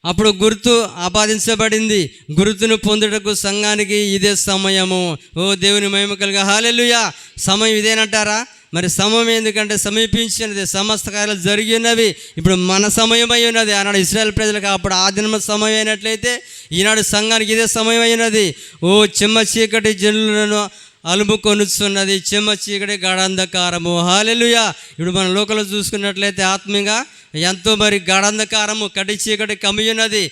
అప్పుడు గుర్తు ఆపాదించబడింది. గుర్తును పొందుటకు సంఘానికి ఇదే సమయము. దేవుని మహిమ కలుగా. హల్లెలూయా. సమయం ఇదేనంటారా? మరి సమయం ఎందుకంటే సమీపించినది, సమస్త కార్యాలు జరిగి ఉన్నవి. ఇప్పుడు మన సమయం అయి ఉన్నది. ఆనాడు ఇశ్రాయేల్ ప్రజలకు అప్పుడు ఆ దినం సమయం అయినట్లయితే ఈనాడు సంఘానికి ఇదే సమయం అయినది. చెమ్మ చీకటి జనులను అలుముకొనుచున్నది, చెమ్మ చీకటి గాఢాంధకారము. హల్లెలూయా. ఇప్పుడు మన లోకంలో చూసుకున్నట్లయితే ఆత్మీయంగా ఎంతో మరి గాఢాంధకారము కటి చీకటి కమ్మి ఉన్నది.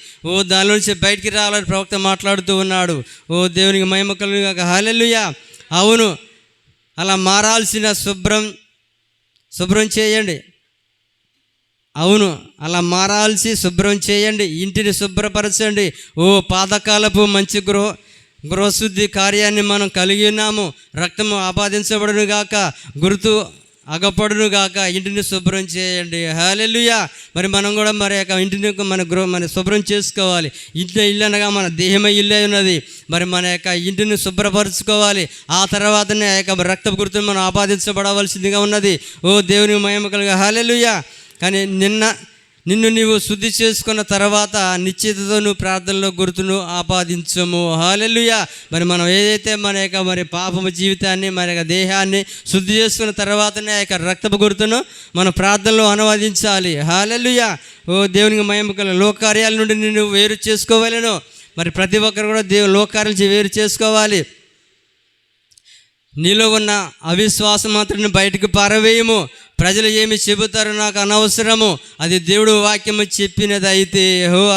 దాని నుంచి బయటికి రావాలని ప్రవక్త మాట్లాడుతూ ఉన్నాడు. దేవునికి మహిమ కలుగుగాక. హల్లెలూయా. అవును, అలా మారాల్సిన శుభ్రం చేయండి. అవును, అలా మారాల్సి శుభ్రం చేయండి. ఇంటిని శుభ్రపరచండి. పాతకాలపు మంచి గృహశుద్ధి కార్యాన్ని మనం కలిగి ఉన్నాము. రక్తము ఆపాదించబడును గాక, గుర్తు అగపడును గాక. ఇంటిని శుభ్రం చేయండి. హల్లెలూయా. మరి మనం కూడా మరి యొక్క ఇంటిని మన శుభ్రం చేసుకోవాలి. ఇల్లు అనగా మన దేహమే ఇల్లే ఉన్నది. మరి మన యొక్క ఇంటిని శుభ్రపరచుకోవాలి. ఆ తర్వాతనే ఆ యొక్క రక్త గుర్తును మనం ఆపాదించబడవలసిందిగా ఉన్నది. దేవుని మహిమ కలుగా. హల్లెలూయా. కానీ నిన్ను నీవు శుద్ధి చేసుకున్న తర్వాత నిశ్చితతో నువ్వు ప్రార్థనలో గుర్తును ఆపాదించము. హల్లెలూయా. మరి మనం ఏదైతే మన యొక్క మరి పాపము జీవితాన్ని మన యొక్క దేహాన్ని శుద్ధి చేసుకున్న తర్వాతనే ఆ యొక్క రక్తపు గుర్తును మన ప్రార్థనలో అనువాదించాలి. హల్లెలూయా. దేవునికి మహిమ కలుగు. లోకకార్యాల నుండి నిన్ను వేరు చేసుకోవాలను. మరి ప్రతి ఒక్కరు కూడా లోకకార్యాల నుంచి వేరు చేసుకోవాలి. నీలో ఉన్న అవిశ్వాసం మాత్రం బయటకు పారవేయము. ప్రజలు ఏమి చెబుతారో నాకు అనవసరము. అది దేవుడు వాక్యము చెప్పినది అయితే,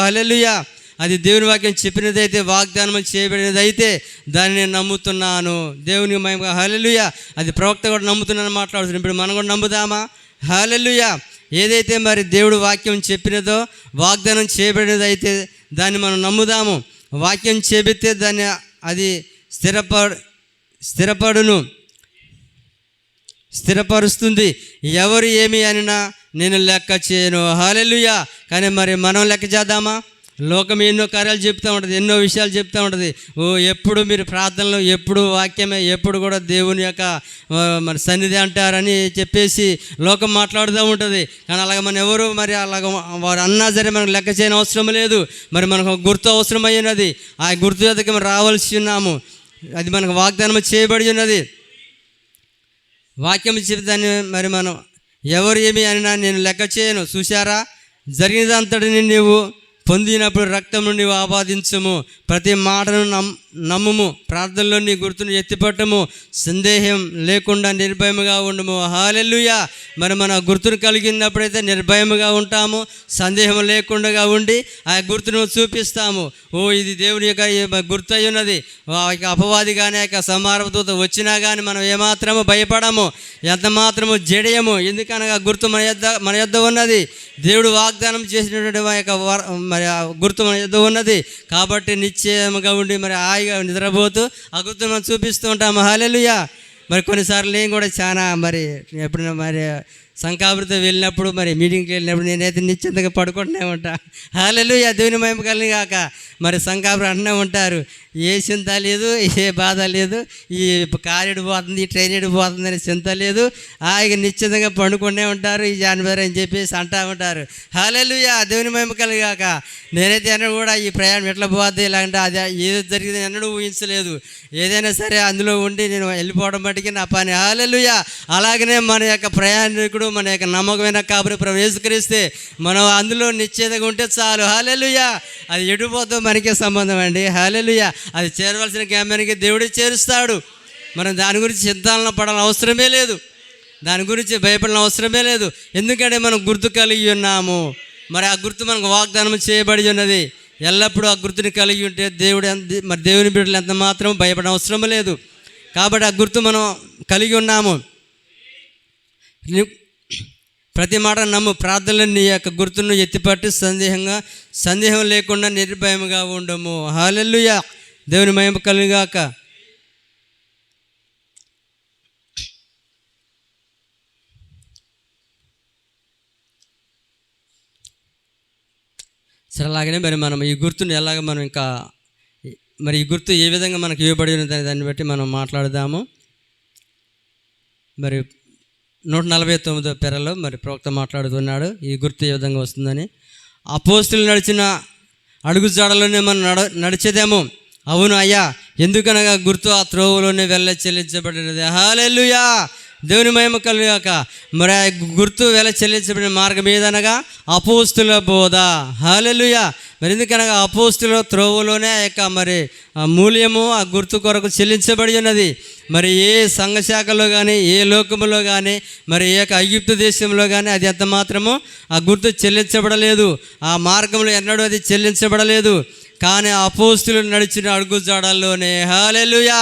హల్లెలూయా, అది దేవుని వాక్యం చెప్పినది అయితే, వాగ్దానం చేయబడినది అయితే దాన్ని నేను నమ్ముతున్నాను. దేవుని మహిమ. హల్లెలూయా. అది ప్రవక్త కూడా నమ్ముతున్నాను మాట్లాడుతున్నాను. ఇప్పుడు మనం కూడా నమ్ముదామా? హల్లెలూయా. ఏదైతే మరి దేవుడు వాక్యం చెప్పినదో, వాగ్దానం చేయబడినది అయితే దాన్ని మనం నమ్ముదాము. వాక్యం చెబితే దాన్ని అది స్థిరపరుస్తుంది. ఎవరు ఏమి అనినా నేను లెక్క చేయను. హల్లెలూయా. కానీ మరి మనం లెక్క చేద్దామా? లోకం ఎన్నో కార్యాలు చెప్తూ ఉంటుంది, ఎన్నో విషయాలు చెప్తూ ఉంటుంది. ఎప్పుడు మీరు ప్రార్థనలు, ఎప్పుడు వాక్యమే, ఎప్పుడు కూడా దేవుని యొక్క మరి సన్నిధి అంటారని చెప్పేసి లోకం మాట్లాడుతూ ఉంటుంది. కానీ అలాగ మనం ఎవరు మరి అలాగ వారు అన్నా సరే మనకు లెక్క చేయని అవసరం లేదు. మరి మనకు గుర్తు అవసరమైనది. ఆ గుర్తు ఎదుగు మనం రావాల్సి ఉన్నాము. అది మనకు వాగ్దానం చేయబడి ఉన్నది. వాక్యం చెప్తాను. మరి మనం ఎవరు ఏమి అనినా నేను లెక్క చేయను. చూశారా? జరిగినదంతటిని నీవు పొందినప్పుడు రక్తమును నీవు ఆపాదించము. ప్రతి మాటను నమ్ముము. ప్రార్థనలో నీ గుర్తును ఎత్తిపట్టము. సందేహం లేకుండా నిర్భయముగా ఉండము. హల్లెలూయా. మరి మన గుర్తును కలిగినప్పుడైతే నిర్భయముగా ఉంటాము. సందేహం లేకుండా ఉండి ఆ గుర్తును చూపిస్తాము. ఇది దేవుని యొక్క గుర్తు అయి ఉన్నది. అపవాది కానీ యొక్క సంహారదూత వచ్చినా కానీ మనం ఏమాత్రము భయపడము, ఎంత మాత్రము జడయము. ఎందుకనగా గుర్తు మన యొద్ద ఉన్నది. దేవుడు వాగ్దానం చేసినటువంటి మరి గుర్తు మన యొద్ద ఉన్నది. కాబట్టి నిశ్చయముగా ఉండి మరి హాయిగా నిద్రపోతూ ఆ గుర్తును మనం చూపిస్తూ ఉంటాము. హల్లెలూయా. మరి కొన్నిసార్లు నేను కూడా చాలా మరి ఎప్పుడైనా మరి సంకాపురితో వెళ్ళినప్పుడు మరి మీటింగ్కి వెళ్ళినప్పుడు నేనైతే నిశ్చింతగా పడుకుంటూనే ఉంటా. హల్లెలూయా, దేవుని మహిమ కలిగి గాక. మరి సంకాపురి అంటూనే ఉంటారు, ఏ చింత లేదు, ఏ బాధ లేదు, ఈ కారు ఎడిపోతుంది, ఈ ట్రైన్ ఎడిపోతుంది అనే చింత లేదు, ఇక నిశ్చింతగా పండుకునే ఉంటారు ఈ జాన్వరి అని చెప్పేసి అంటూ ఉంటారు. హల్లెలూయా, దేవుని మహిమ కలిగి గాక. నేనైతే ఎన్నడూ కూడా ఈ ప్రయాణం ఎట్లా పోద్ది ఇలాంటి అది ఏది జరిగింది ఎన్నడూ ఊహించలేదు. ఏదైనా సరే అందులో ఉండి నేను వెళ్ళిపోవడం బట్టికి నా పని. హల్లెలూయా. అలాగనే మన యొక్క ప్రయాణికుడు, మన యొక్క నమ్మకమైన కాపురి ప్రభు యేసుక్రీస్తే మనం అందులో నిశ్చేతగా ఉంటే చాలు. హల్లెలూయా. అది ఎడిపోతాం మనకే సంబంధం అండి. హల్లెలూయా. అది చేరవలసిన గమ్యానికి దేవుడే చేరుస్తాడు. మనం దాని గురించి చింతన పడాల్సిన అవసరమే లేదు, దాని గురించి భయపడిన అవసరమే లేదు. ఎందుకంటే మనం గుర్తు కలిగి ఉన్నాము. మరి ఆ గుర్తు మనకు వాగ్దానం చేయబడి ఉన్నది. ఎల్లప్పుడూ ఆ గుర్తుని కలిగి ఉంటే మరి దేవుని బిడ్డలు ఎంత మాత్రం భయపడిన అవసరం లేదు. కాబట్టి ఆ గుర్తు మనం కలిగి ఉన్నాము. ప్రతి మాట నమ్ము, ప్రార్థనలో నీ యొక్క గుర్తును ఎత్తిపట్టి సందేహం లేకుండా నిర్భయముగా ఉండము. హల్లెలూయా, దేవుని మహిమ కలుగుగాక. సరే, అలాగనే మరి మనం ఈ గుర్తుని ఎలాగ మనం ఇంకా మరి ఈ గుర్తు ఏ విధంగా మనకు ఇవ్వబడి ఉన్నది దాన్ని బట్టి మనం మాట్లాడదాము. మరి 149వ పెరలో మరి ప్రవక్త మాట్లాడుతున్నాడు ఈ గుర్తు ఏ విధంగా వస్తుందని. అపోస్తులు నడిచిన అడుగుజాడలోనే మనం నడిచేదేమో. అవును అయ్యా, ఎందుకనగా గుర్తు ఆ త్రోవలోనే వెళ్ళ చెల్లించబడినది. హల్లెలూయా, దేవుని మహిమ కలుగాక. మరి ఆ గుర్తు వెల చెల్లించబడిన మార్గం ఏదనగా అపోస్తుల బోధ. హల్లెలూయా. మరి ఎందుకనగా అపోస్తుల త్రోవలోనే ఆ యొక్క మరి ఆ మూల్యము ఆ గుర్తు కొరకు చెల్లించబడి ఉన్నది. మరి ఏ సంఘశాఖలో కానీ, ఏ లోకములో కానీ, మరి ఏ యొక్క ఐగుప్తు దేశంలో కానీ అది ఎంత మాత్రము ఆ గుర్తు చెల్లించబడలేదు. ఆ మార్గంలో ఎన్నడూ అది చెల్లించబడలేదు. కానీ అపోస్తులు నడిచిన అడుగుజాడల్లోనే. హల్లెలూయా.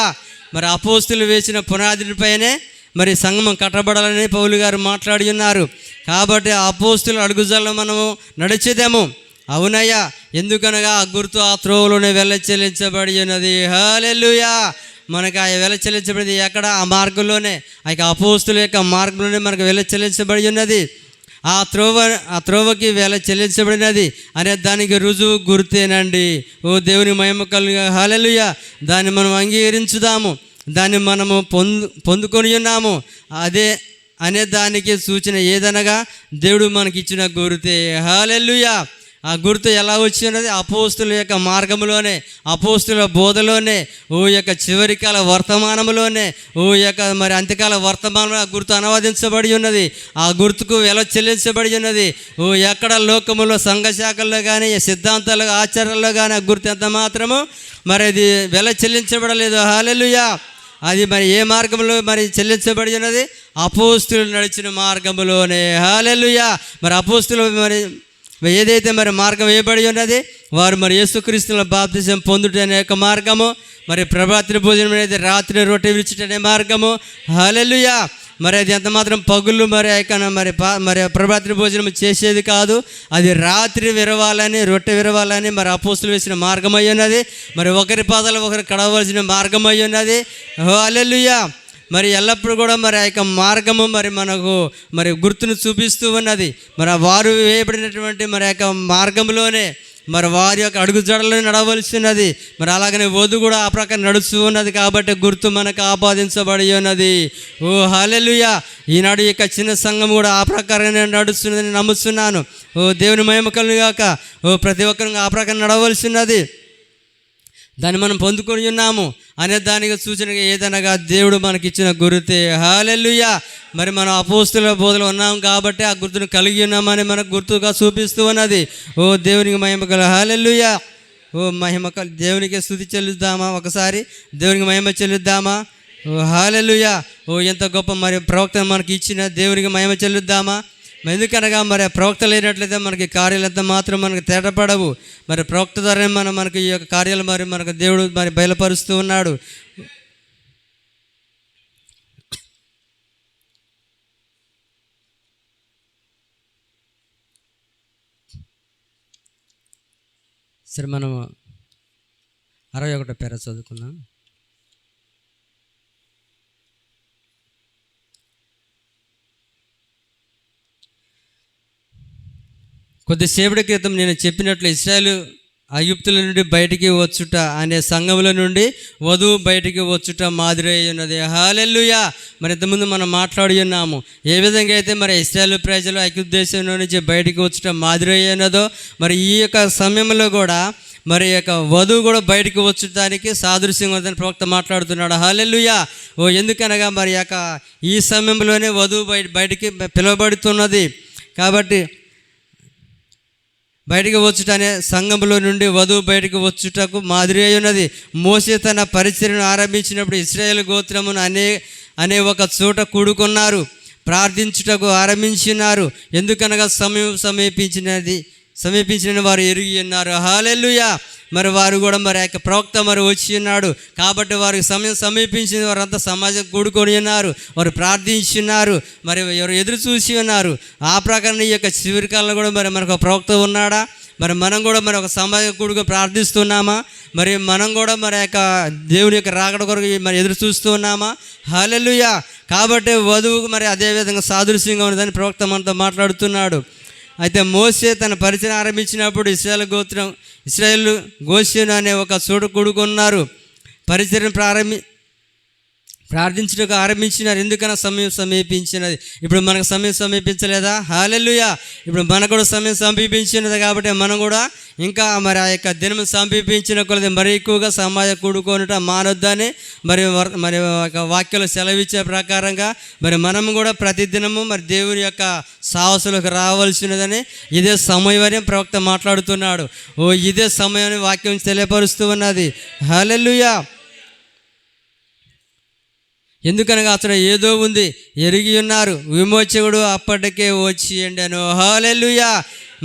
మరి అపోస్తులు వేసిన పునాదిపైనే మరి సంగమం కట్టబడాలని పౌలు గారు మాట్లాడి ఉన్నారు. కాబట్టి ఆ అపోస్తుల అడుగుజాడలో మనము నడిచేదేమో. అవునయ్యా, ఎందుకనగా ఆ గుర్తు ఆ త్రోవలోనే వెళ్ళ చెల్లించబడి ఉన్నది. హల్లెలూయా. మనకు ఆ వెళ్ళ చెల్లించబడింది ఎక్కడ? ఆ మార్గంలోనే, ఆ యొక్క అపోస్తుల యొక్క మార్గంలోనే మనకు వెళ్ళ చెల్లించబడి ఉన్నది. ఆ త్రోవకి వేళ చెల్లించబడినది అనే దానికి రుజువు గుర్తేనండి. ఓ దేవుని మహిమ కలుగా. హల్లెలూయా. దాన్ని మనం అంగీకరించుదాము, దాన్ని మనము పొందుకొని ఉన్నాము. అనే దానికి సూచన ఏదనగా దేవుడు మనకి ఇచ్చిన గుర్తే. హల్లెలూయా. ఆ గుర్తు ఎలా వచ్చి ఉన్నది? అపోస్తుల యొక్క మార్గంలోనే, అపోస్తుల బోధలోనే, ఓ యొక్క చివరి కాల వర్తమానంలోనే, ఓ యొక్క మరి అంత్యకాల వర్తమానంలో ఆ గుర్తు అనువాదించబడి ఉన్నది. ఆ గుర్తుకు వెల చెల్లించబడి ఉన్నది. ఓ ఎక్కడ లోకములో సంఘశాఖల్లో కానీ, సిద్ధాంతాలు ఆచారాల్లో కానీ ఆ గుర్తు ఎంత మాత్రము మరి అది వెల చెల్లించబడలేదు. హల్లెలూయా. అది మరి ఏ మార్గంలో మరి చెల్లించబడి ఉన్నది? అపోస్తులు నడిచిన మార్గంలోనే. హల్లెలూయా. మరి అపోస్తులు మరి ఏదైతే మరి మార్గం వేయబడి ఉన్నది, వారు మరి యేసుక్రీస్తుల బాప్తిజం పొందుట అనే యొక్క మార్గము, మరి ప్రభరాత్రి భోజనం అనేది రాత్రి రొట్టె విరుచుట అనే మార్గము. హల్లెలూయా. మరి అది ఎంత మాత్రం పగుళ్ళు మరి మరి ప్రభరాత్రి భోజనం చేసేది కాదు, అది రాత్రి విరవాలని, రొట్టె విరవాలని మరి అపోస్తులు వేసిన మార్గం అయి ఉన్నది. మరి ఒకరి పాదాలు ఒకరు కడవలసిన మార్గం అయి ఉన్నది. హల్లెలూయా. మరి ఎల్లప్పుడూ కూడా మరి ఆ యొక్క మార్గము మరి మనకు మరి గుర్తును చూపిస్తూ ఉన్నది. మరి వారు వేయబడినటువంటి మరి ఆ యొక్క మార్గంలోనే మరి వారి యొక్క అడుగుజాడలోనే నడవలసి ఉన్నది. మరి అలాగనే వధు కూడా ఆ ప్రకారం నడుస్తూ ఉన్నది. కాబట్టి గుర్తు మనకు ఆపాదించబడి ఉన్నది. ఓ హల్లెలూయా. ఈనాడు ఈ యొక్క చిన్న సంఘం కూడా ఆ ప్రకారంగా నడుస్తున్నదని నమ్ముతున్నాను. ఓ దేవుని మహిమ కలుగాక. ఓ ప్రతి ఒక్కరు ఆ ప్రకారం నడవలసి ఉన్నది. దాన్ని మనం పొందుకొని ఉన్నాము అనే దానికి సూచనగా ఏదనగా దేవుడు మనకిచ్చిన గుర్తే. హల్లెలూయా. మరి మనం అపోస్తుల బోధలో ఉన్నాం కాబట్టి ఆ గుర్తును కలిగి ఉన్నామని మనకు గుర్తుగా చూపిస్తూ ఉన్నది. ఓ దేవునికి మహిమ కల. హల్లెలూయా. ఓ దేవునికి స్తుతి చెల్లిద్దామా? ఒకసారి దేవునికి మహిమ చెల్లిద్దామా? ఓ హల్లెలూయా. ఓ ఎంత గొప్ప మరి ప్రవక్తను మనకి ఇచ్చిన దేవునికి మహిమ చెల్లిద్దామా? ఎందుకనగా మరి ప్రవక్త లేనట్లయితే మనకి కార్యాలు ఎంత మాత్రం మనకు తేటపడవు. మరి ప్రవక్త ద్వారా మనకి ఈ యొక్క కార్యాలు మరి మనకు దేవుడు మరి బయలుపరుస్తూ ఉన్నాడు. సరే, మనం 61 పేర చదువుకుందాం. కొద్దిసేపటి క్రితం నేను చెప్పినట్లు ఇశ్రాయేలు ఐగుప్తుల నుండి బయటికి వచ్చుట అనే సంఘముల నుండి వధువు బయటికి వచ్చుట మాదిరి అయి ఉన్నది. హల్లెలూయా. మరి ఇంతకుముందు మనం మాట్లాడి ఉన్నాము ఏ విధంగా అయితే మరి ఇశ్రాయేలు ప్రజలు ఐగుప్తు దేశంలో నుంచి బయటికి వచ్చుట మాదిరి అయి ఉన్నదో, మరి ఈ యొక్క సమయంలో కూడా మరి యొక్క వధువు కూడా బయటికి వచ్చడానికి సాదృశ్యంగా ఉందని ప్రవక్త మాట్లాడుతున్నాడు. హల్లెలూయా. ఎందుకనగా మరి యొక్క ఈ సమయంలోనే వధువు బయటికి పిలువబడుతున్నది. కాబట్టి బయటికి వచ్చుట అనే సంఘంలో నుండి వధువు బయటకు వచ్చుటకు మాదిరి అయి ఉన్నది. మోషే తన పరిచర్యను ఆరంభించినప్పుడు ఇశ్రాయేలు గోత్రమును అనే ఒక చోట కూడుకున్నారు, ప్రార్థించుటకు ఆరంభించినారు. ఎందుకనగా సమీపించిన వారు ఎరిగి ఉన్నారు. హల్లెలూయా. మరి వారు కూడా మరి యొక్క ప్రవక్త మరి వచ్చి ఉన్నాడు కాబట్టి వారికి సమయం సమీపించిన వారంతా సమాజం కూడుకొని ఉన్నారు, వారు ప్రార్థించున్నారు, మరి ఎవరు ఎదురు చూసి ఉన్నారు. ఆ ప్రకారం ఈ యొక్క చివరి కాలంలో కూడా మరి మనకు ప్రవక్త ఉన్నాడా? మరి మనం కూడా మరి ఒక సమాజం కూడుకొని ప్రార్థిస్తున్నామా? మరి మనం కూడా మరి యొక్క దేవుని యొక్క రాకడ కొరకు మరి ఎదురు చూస్తూ ఉన్నామా? హల్లెలూయా. కాబట్టి వధువుకు మరి అదేవిధంగా సాదృశ్యంగా ఉన్నదని ప్రవక్త మనతో మాట్లాడుతున్నాడు. అయితే మోషే తన పరిచయం ఆరంభించినప్పుడు ఇశ్రాయేలు గోషెను అనే ఒక చోట కూడుకున్నారు, పరిచయం ప్రార్థించడానికి ఆరంభించినారు. ఎందుకన్నా సమయం సమీపించినది. ఇప్పుడు మనకు సమయం సమీపించలేదా? హల్లెలూయా. ఇప్పుడు మనకు కూడా సమయం సమీపించినది కాబట్టి మనం కూడా ఇంకా మరి ఆ యొక్క దినం సమీపించిన కొలది మరి ఎక్కువగా సమాజం కూడుకొనుట మానొద్దని మరి వాక్యంలో సెలవిచ్చే ప్రకారంగా మరి మనం కూడా ప్రతిదినము మరి దేవుని యొక్క సాహసులకు రావాల్సినదని ఇదే సమయం అని ప్రవక్త మాట్లాడుతున్నాడు. ఇదే సమయాన్ని వాక్యం తెలియపరుస్తూ ఉన్నది. హల్లెలూయా. ఎందుకనగా అతను ఏదో ఉంది, ఎరిగి ఉన్నారు, విమోచకుడు అప్పటికే వచ్చి ఉండెను. హల్లెలూయా.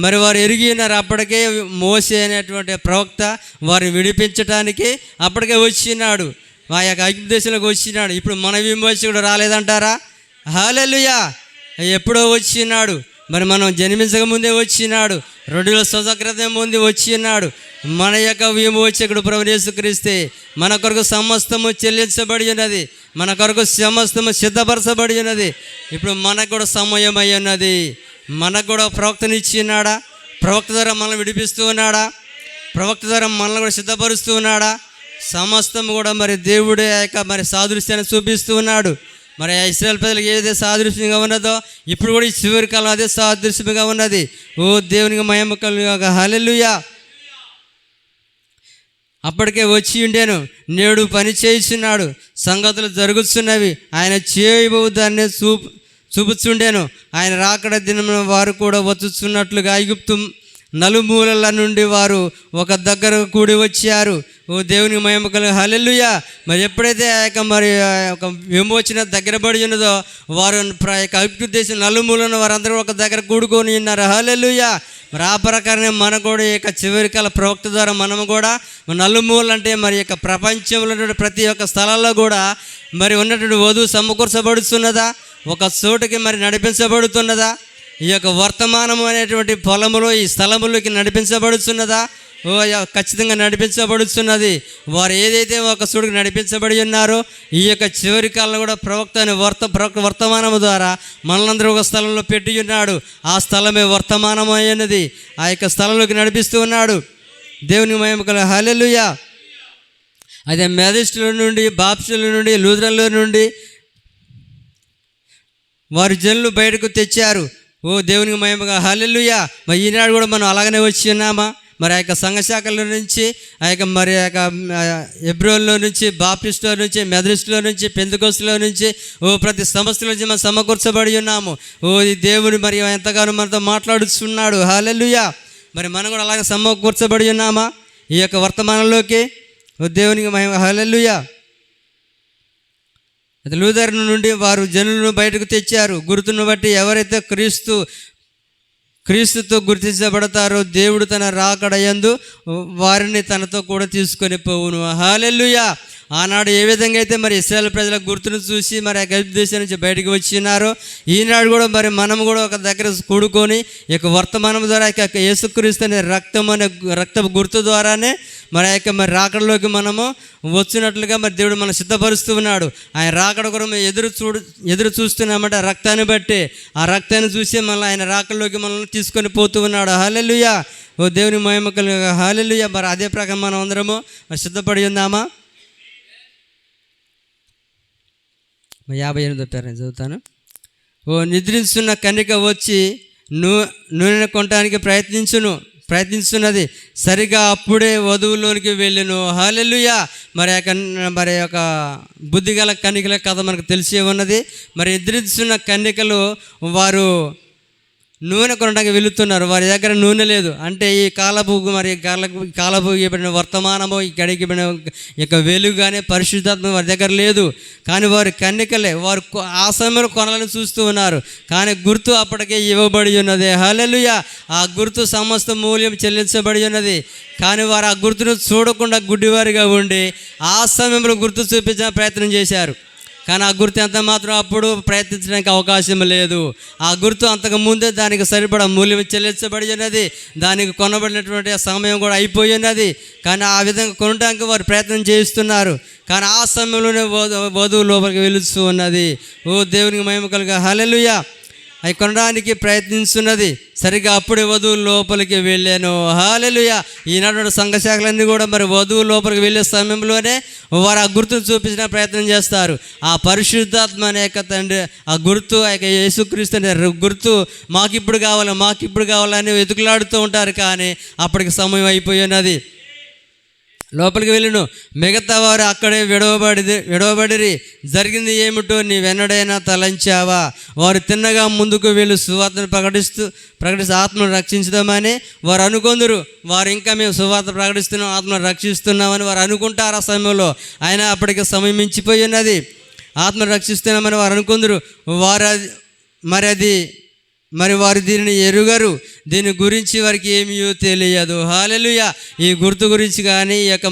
మరి వారు ఎరిగి ఉన్నారు, అప్పటికే మోషే అనేటువంటి ప్రవక్త వారిని విడిపించడానికి అప్పటికే వచ్చినాడు, ఆ యొక్క ఐగుప్తు దేశంలోకి వచ్చినాడు. ఇప్పుడు మన విమోచకుడు రాలేదంటారా? హల్లెలూయా. ఎప్పుడో వచ్చినాడు, మరి మనం జన్మించక ముందే వచ్చినాడు, 2000 సంవత్సరాల క్రితం ముందు వచ్చినాడు. మన యొక్క విమోచకుడు ప్రభువు యేసుక్రీస్తే మన కొరకు సమస్తము చెల్లించబడి ఉన్నది, మన కొరకు సమస్తము సిద్ధపరచబడి ఉన్నది. ఇప్పుడు మనకు కూడా సమయం అయి ఉన్నది. మనకు కూడా ప్రవక్తనిచ్చినాడా? ప్రవక్త ద్వారా మనల్ని విడిపిస్తూ ఉన్నాడా? ప్రవక్త ద్వారా మనల్ని కూడా సిద్ధపరుస్తూ ఉన్నాడా? సమస్తం కూడా మరి దేవుడే యొక్క మరి సాదృశ్యాన్ని చూపిస్తూ ఉన్నాడు. మరి ఇశ్రాయేల్ ప్రజలకు ఏదైతే సాదృశ్యంగా ఉన్నదో ఇప్పుడు కూడా ఈ చివరి కాలం అదే సాదృశ్యంగా ఉన్నది. దేవునికి మహిమ కలుగుగాక. హల్లెలూయా. అప్పటికే వచ్చి ఉండేను, నేడు పని చేస్తున్నాడు, సంగతులు జరుగుతున్నవి, ఆయన చేయబోదాన్ని చూపుచుండేను. ఆయన రాకడ దినమున వారు కూడా వచ్చుచున్నట్లుగా ఐగుప్తు నలుమూలల నుండి వారు ఒక దగ్గర కూడి వచ్చారు. దేవునికి మహిమ కలుగు. హల్లెలూయా. మరి ఎప్పుడైతే ఆ యొక్క మరి ఒక విమోచన దగ్గర పడి ఉన్నదో వారు ఐగుప్తు దేశం నలుమూలన వారందరూ ఒక దగ్గర కూడుకొని ఉన్నారు. హల్లెలూయా. మరి ఆ ప్రకారమే మన కూడా ఈ యొక్క చివరి కాల ప్రవక్త ద్వారా మనము కూడా నలుమూలలు అంటే మరి యొక్క ప్రపంచంలో ప్రతి ఒక్క స్థలాల్లో కూడా మరి ఉన్నటువంటి వధువు సమకూర్చబడుతున్నదా? ఒక చోటుకి మరి నడిపించబడుతున్నదా? ఈ యొక్క వర్తమానము అనేటువంటి పొలములో ఈ స్థలములోకి నడిపించబడుతున్నదా? ఖచ్చితంగా నడిపించబడుతున్నది. వారు ఏదైతే ఒక చోటుకి నడిపించబడి ఉన్నారో ఈ యొక్క చివరి కాలంలో కూడా ప్రవక్త అనే వర్తమానము ద్వారా మనలందరూ ఒక స్థలంలో పెట్టి ఉన్నాడు. ఆ స్థలమే వర్తమానము అయినది. ఆ యొక్క స్థలంలోకి నడిపిస్తూ ఉన్నాడు. దేవుని మహిమ కలుగు. హల్లెలూయా. అదే మెథడిస్టుల నుండి, బాప్టిస్టుల నుండి, లూథరన్ల నుండి వారి జనులు బయటకు తెచ్చారు. దేవునికి మహిమగా. హల్లెలూయా. మరి ఈనాడు కూడా మనం అలాగనే వచ్చి ఉన్నామా? మరి ఆ యొక్క సంఘశాఖల నుంచి, ఆ యొక్క మరి ఆ యొక్క ఎబ్రోన్లో నుంచి, బాప్టిస్టులో నుంచి, మెథడిస్టులో నుంచి, పెంతెకోస్తులో నుంచి, ప్రతి సంస్థల నుంచి మనం సమకూర్చబడి ఉన్నాము. ఈ దేవుడు మరి ఎంతగానో మనతో మాట్లాడుతున్నాడు. హల్లెలూయా. మరి మనం కూడా అలాగే సమకూర్చబడి ఉన్నామా ఈ యొక్క వర్తమానంలోకి? దేవునికి మహిమ. హల్లెలూయా. లూథరన్ నుండి వారు జనులను బయటకు తెచ్చారు. గుర్తును బట్టి ఎవరైతే క్రీస్తుతో గుర్తించబడతారో దేవుడు తన రాకడ యందు వారిని తనతో కూడా తీసుకొని పోవును. హల్లెలూయా. ఆనాడు ఏ విధంగా అయితే మరి ఇశ్రాయేలు ప్రజల గుర్తును చూసి మరి ఆ ఐగుప్తు దేశం నుంచి బయటకు వచ్చినారో, ఈనాడు కూడా మరి మనం కూడా ఒక దగ్గర కూడుకొని ఈ యొక్క వర్తమానం ద్వారా ఈ యొక్క యేసుక్రీస్తు అనే రక్తపు గుర్తు ద్వారానే మరి ఆ యొక్క మరి రాకడలోకి మనము వచ్చినట్లుగా మరి దేవుడు మనం సిద్ధపరుస్తూ ఉన్నాడు. ఆయన రాకడ కొరకు ఎదురు చూస్తున్నామంటే ఆ రక్తాన్ని బట్టి, ఆ రక్తాన్ని చూసి మళ్ళీ ఆయన రాకడలోకి మనల్ని తీసుకొని పోతూ ఉన్నాడు. హల్లెలూయా. ఓ దేవుని మహిమ కలుగుగా. హల్లెలూయా. మరి అదే ప్రకారం మనం అందరము మరి సిద్ధపడి ఉందామా? 58వ పేరు చదువుతాను. ఓ నిద్రిస్తున్న కన్యక వచ్చి నూనె కొనటానికి ప్రయత్నిస్తున్నది. సరిగా అప్పుడే వధువులోనికి వెళ్ళెను. హల్లెలూయా. మరి యొక్క బుద్ధిగల కన్యకల కథ మనకు తెలిసే ఉన్నది. మరి నిద్రిస్తున్న కన్యకలు వారు నూనె కొనడానికి వెళుతున్నారు. వారి దగ్గర నూనె లేదు. అంటే ఈ కాలపు ఇవ్వబడిన వర్తమానము, ఈ గడికి యొక్క వెలుగు కానీ పరిశుద్ధాత్మ వారి దగ్గర లేదు. కానీ వారి కన్యకలే, వారు ఆ సమయంలో కొనాలని చూస్తూ ఉన్నారు. కానీ గుర్తు అప్పటికే ఇవ్వబడి ఉన్నది. హల్లెలూయా. ఆ గుర్తు సమస్త మూల్యం చెల్లించబడి ఉన్నది. కానీ వారు ఆ గుర్తును చూడకుండా గుడ్డివారిగా ఉండి ఆ సమయంలో గుర్తు చూపించే ప్రయత్నం చేశారు. కానీ ఆ గుర్తు ఎంత మాత్రం అప్పుడు ప్రయత్నించడానికి అవకాశం లేదు. ఆ గుర్తు అంతకు ముందే దానికి సరిపడా మూల్యం చెల్లించబడి ఉన్నది. దానికి కొనబడినటువంటి సమయం కూడా అయిపోయి ఉన్నది. కానీ ఆ విధంగా కొనడానికి వారు ప్రయత్నం చేస్తున్నారు. కానీ ఆ సమయంలోనే వధువు లోపలికి వెలుస్తూ ఉన్నది. ఓ దేవునికి మహిమ కలుగా. హల్లెలూయా. అవి కొనడానికి ప్రయత్నిస్తున్నది. సరిగ్గా అప్పుడే వధువు లోపలికి వెళ్ళాను. హల్లెలూయా. ఈనాడు సంఘశాఖలన్నీ కూడా మరి వధువు లోపలికి వెళ్ళే సమయంలోనే వారు ఆ గుర్తును చూపించిన ప్రయత్నం చేస్తారు. ఆ పరిశుద్ధాత్మ అనే తండ్రి ఆ గుర్తు, ఆ యేసుక్రీస్తు అనే గుర్తు మాకిప్పుడు కావాలని వెతుకులాడుతూ ఉంటారు. కానీ అప్పటికి సమయం అయిపోయి ఉన్నది. లోపలికి వెళ్ళను. మిగతా వారు అక్కడే విడవబడిరి. జరిగింది ఏమిటో నీవెన్నడైనా తలంచావా? వారు తిన్నగా ముందుకు వెళ్ళి సువార్తను ప్రకటిస్తూ ఆత్మను రక్షించుదామని వారు అనుకొందురు. వారు ఇంకా మేము సువార్త ప్రకటిస్తున్నాం, ఆత్మను రక్షిస్తున్నామని వారు అనుకుంటారు. ఆ సమయంలో అయినా అప్పటికి సమయం మించిపోయి ఉన్నది. ఆత్మను రక్షిస్తున్నామని వారు అనుకొందురు. మరి వారు దీనిని ఎరుగరు. దీని గురించి వారికి ఏమీ తెలియదు. హల్లెలూయా. ఈ గుర్తు గురించి కానీ, ఈ యొక్క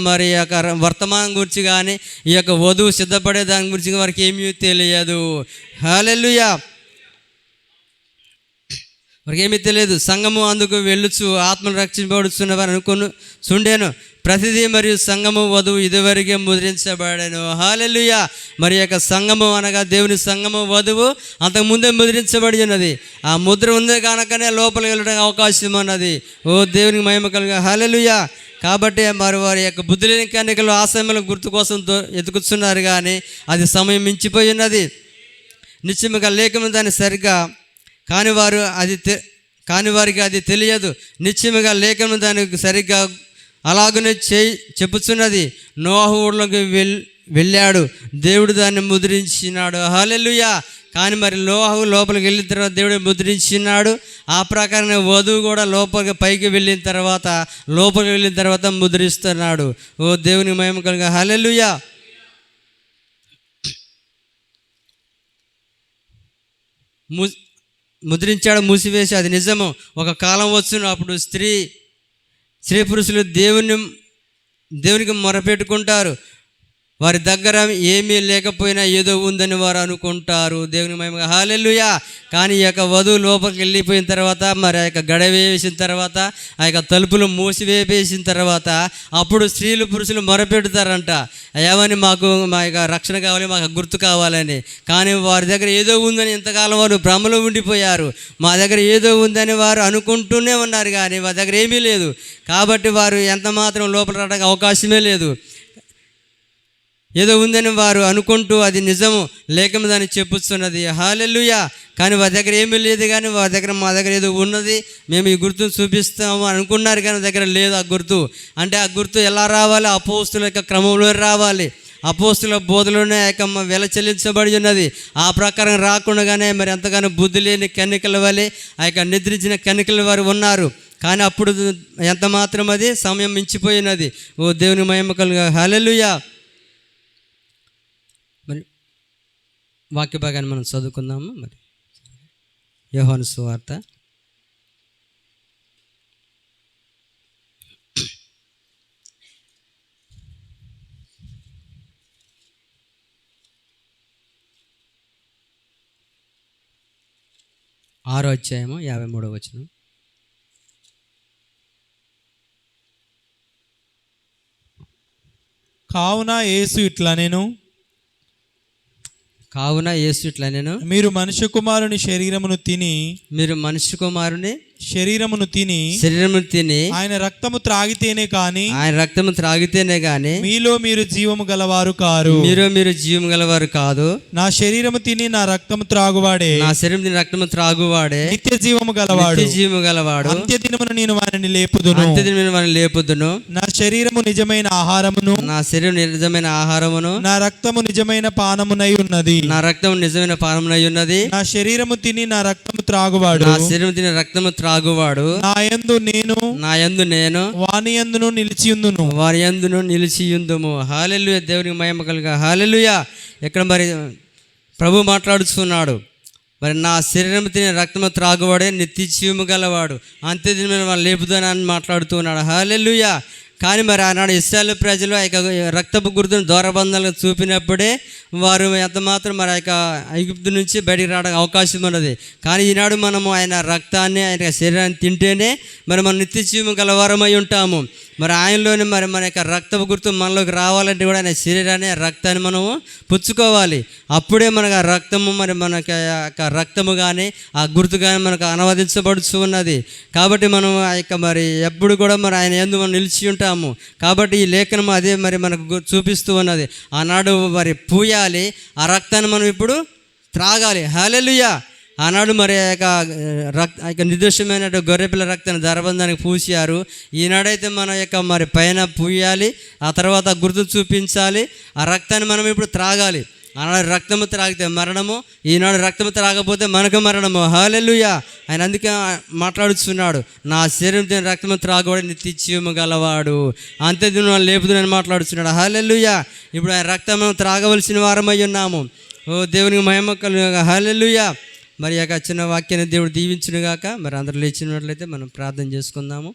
వర్తమానం గురించి కానీ, ఈ యొక్క వధువు సిద్ధపడే దాని గురించి వారికి ఏమీ తెలియదు. హల్లెలూయా. వారికి ఏమీ తెలియదు. సంఘము అందుకు వెళ్ళుచు ఆత్మను రక్షింపబడుతున్నవారు చుండెను. ప్రతిదీ మరియు సంఘము వధువు ఇదివరకే ముద్రించబడెను. హల్లెలూయా. మరి యొక్క సంఘము అనగా దేవుని సంఘము వధువు అంతకుముందే ముద్రించబడి ఉన్నది. ఆ ముద్ర ఉందే కనుకనే లోపలికి వెళ్ళడానికి అవకాశం ఉన్నది. ఓ దేవునికి మహిమ కలుగా. హల్లెలూయా. కాబట్టి మరి వారి యొక్క బుద్ధి లేని కన్యకలు ఆ సమయంలో గుర్తు కోసం ఎతుకుతున్నారు. కానీ అది సమయం మించిపోయి ఉన్నది. నిశ్చయముగా లేఖనం దాన్ని సరిగ్గా కాని వారికి అది తెలియదు. నిశ్చయముగా లేఖనం దానికి సరిగ్గా అలాగనే చెప్పుచున్నది. నోవహు ఊళ్ళోకి వెళ్ళాడు, దేవుడు దాన్ని ముద్రించినాడు. హల్లెలూయా. కానీ మరి నోవహు లోపలికి వెళ్ళిన తర్వాత దేవుడు ముద్రించినాడు. ఆ ప్రకారంగా వధువు కూడా లోపలికి పైకి వెళ్ళిన తర్వాత ముద్రిస్తున్నాడు. ఓ దేవుని మహిమ కలుగా. హల్లెలూయా. ముద్రించాడు, మూసివేసి. అది నిజము. ఒక కాలం వచ్చును అప్పుడు స్త్రీ పురుషులు దేవునికి మొరపెట్టుకుంటారు. వారి దగ్గర ఏమీ లేకపోయినా ఏదో ఉందని వారు అనుకుంటారు. దేవుని మహిమగా. హల్లెలూయా. కానీ ఈ యొక్క వధువు లోపలికి వెళ్ళిపోయిన తర్వాత, మరి ఆ యొక్క గడవ వేసిన తర్వాత, ఆ యొక్క తలుపులు మూసివేసిన తర్వాత అప్పుడు స్త్రీలు పురుషులు మొరపెడతారంట. ఏమని? మా యొక్క రక్షణ కావాలి, మాకు గుర్తు కావాలని. కానీ వారి దగ్గర ఏదో ఉందని ఇంతకాలం వారు భ్రమలో ఉండిపోయారు. మా దగ్గర ఏదో ఉందని వారు అనుకుంటూనే ఉన్నారు. కానీ వారి దగ్గర ఏమీ లేదు. కాబట్టి వారు ఎంత మాత్రం లోపల రావడానికి అవకాశమే లేదు. ఏదో ఉందని వారు అనుకుంటూ అది నిజము లేఖము దాన్ని చెప్పుస్తున్నది. హల్లెలూయా. కానీ వారి దగ్గర ఏమీ లేదు. కానీ మా దగ్గర ఏదో ఉన్నది, మేము ఈ గుర్తును చూపిస్తాము అనుకున్నారు. కానీ దగ్గర లేదు ఆ గుర్తు. అంటే ఆ గుర్తు ఎలా రావాలి? అపోస్తుల యొక్క క్రమంలో రావాలి. అపోస్తుల బోధలోనే ఆ యొక్క వెల చెల్లించబడి ఉన్నది. ఆ ప్రకారం రాకుండానే మరి ఎంతగానో బుద్ధి లేని కన్యకల వలె ఆ యొక్క నిద్రించిన కన్యకల వారు ఉన్నారు. కానీ అప్పుడు ఎంత మాత్రం అది సమయం మించిపోయినది. ఓ దేవుని మహిమ కలుగా. హల్లెలూయా. మరి వాక్య భాగాన్ని మనం చదువుకుందాము. మరి యోహాను సువార్త 10 6వ అధ్యాయము 53వ వచనం. కావున యేసు ఇట్లా నేను మీరు మనుష్య కుమారుని శరీరమును తిని ఆయన రక్తము త్రాగితేనే గాని మీలో మీరు జీవము గలవారు కాదు. నా శరీరము తిని నా రక్తము త్రాగువాడే నిత్య జీవము గలవాడు. అంత్యదినమున నేను వారిని లేపుదును. నా శరీరము నిజమైన ఆహారమును నా రక్తము నిజమైన పానమునై ఉన్నది. నా శరీరము తిని నా రక్తము త్రాగువాడు నా యందు నేను వాని యందును నిలిచియుందుము. హల్లెలూయా. దేవునికి మహిమ కలుగా. హల్లెలూయా. ఇక్కడ మరి ప్రభు మాట్లాడుతున్నాడు, మరి నా శరీరం తిని రక్తము త్రాగువాడే నిత్య జీవము గలవాడు, అంత్యదినమున వాళ్ళు లేపుతానని మాట్లాడుతున్నాడు. హల్లెలూయా. కానీ మరి ఆనాడు ఇశ్రాయేలు ప్రజలు ఆ యొక్క రక్తపు గుర్తును దూరబంధాలుగా చూపినప్పుడే వారు ఎంత మాత్రం మరి ఆ యొక్క ఐగుప్తు నుంచి బయటికి రావడానికి అవకాశం ఉన్నది. కానీ ఈనాడు మనము ఆయన రక్తాన్ని, ఆయన శరీరాన్ని తింటేనే మరి మనం నిత్య జీవం గలవారమై ఉంటాము. మరి ఆయనలోని మరి మన యొక్క రక్తపు గుర్తు మనలోకి రావాలంటే కూడా ఆయన శరీరాన్ని, రక్తాన్ని మనము పుచ్చుకోవాలి. అప్పుడే మనకు ఆ రక్తము మరి మనకి రక్తము కానీ ఆ గుర్తు కానీ మనకు అనువదించబడుతూ ఉన్నది. కాబట్టి మనం ఆ యొక్క మరి ఎప్పుడు కూడా మరి ఆయన యందు మనం నిలిచి ఉంటాము. కాబట్టి ఈ లేఖనం అదే మరి మనకు చూపిస్తూ ఉన్నది. ఆనాడు మరి పూయాలి, ఆ రక్తాన్ని మనం ఇప్పుడు త్రాగాలి. హల్లెలూయా. ఆనాడు మరి ఆ యొక్క నిర్దోషమైన గొర్రెపిల్ల రక్తాన్ని దరబంధానికి పూసారు. ఈనాడైతే మన యొక్క మరి పైన పూయాలి, ఆ తర్వాత గుర్తు చూపించాలి. ఆ రక్తాన్ని మనం ఇప్పుడు త్రాగాలి. ఆనాడు రక్తము త్రాగితే మరణము, ఈనాడు రక్తము త్రాగకపోతే మనకు మరణము. హల్లెలూయా. ఆయన అందుకే మాట్లాడుతున్నాడు, నా శరీరం తిని రక్తము త్రాగవాడు నిత్య జీవము గలవాడు, అంత్యదినమున లేపుదునని మాట్లాడుతున్నాడు. హల్లెలూయా. ఇప్పుడు ఆయన రక్తము త్రాగవలసిన వారమై ఉన్నాము. ఓ దేవునికి మహిమ కలుగుగా. హల్లెలూయా. మరి యొక్క చిన్న వాక్యాన్ని దేవుడు దీవించునుగాక. మరి అందరూ లేచినట్లయితే మనం ప్రార్థన చేసుకుందాము.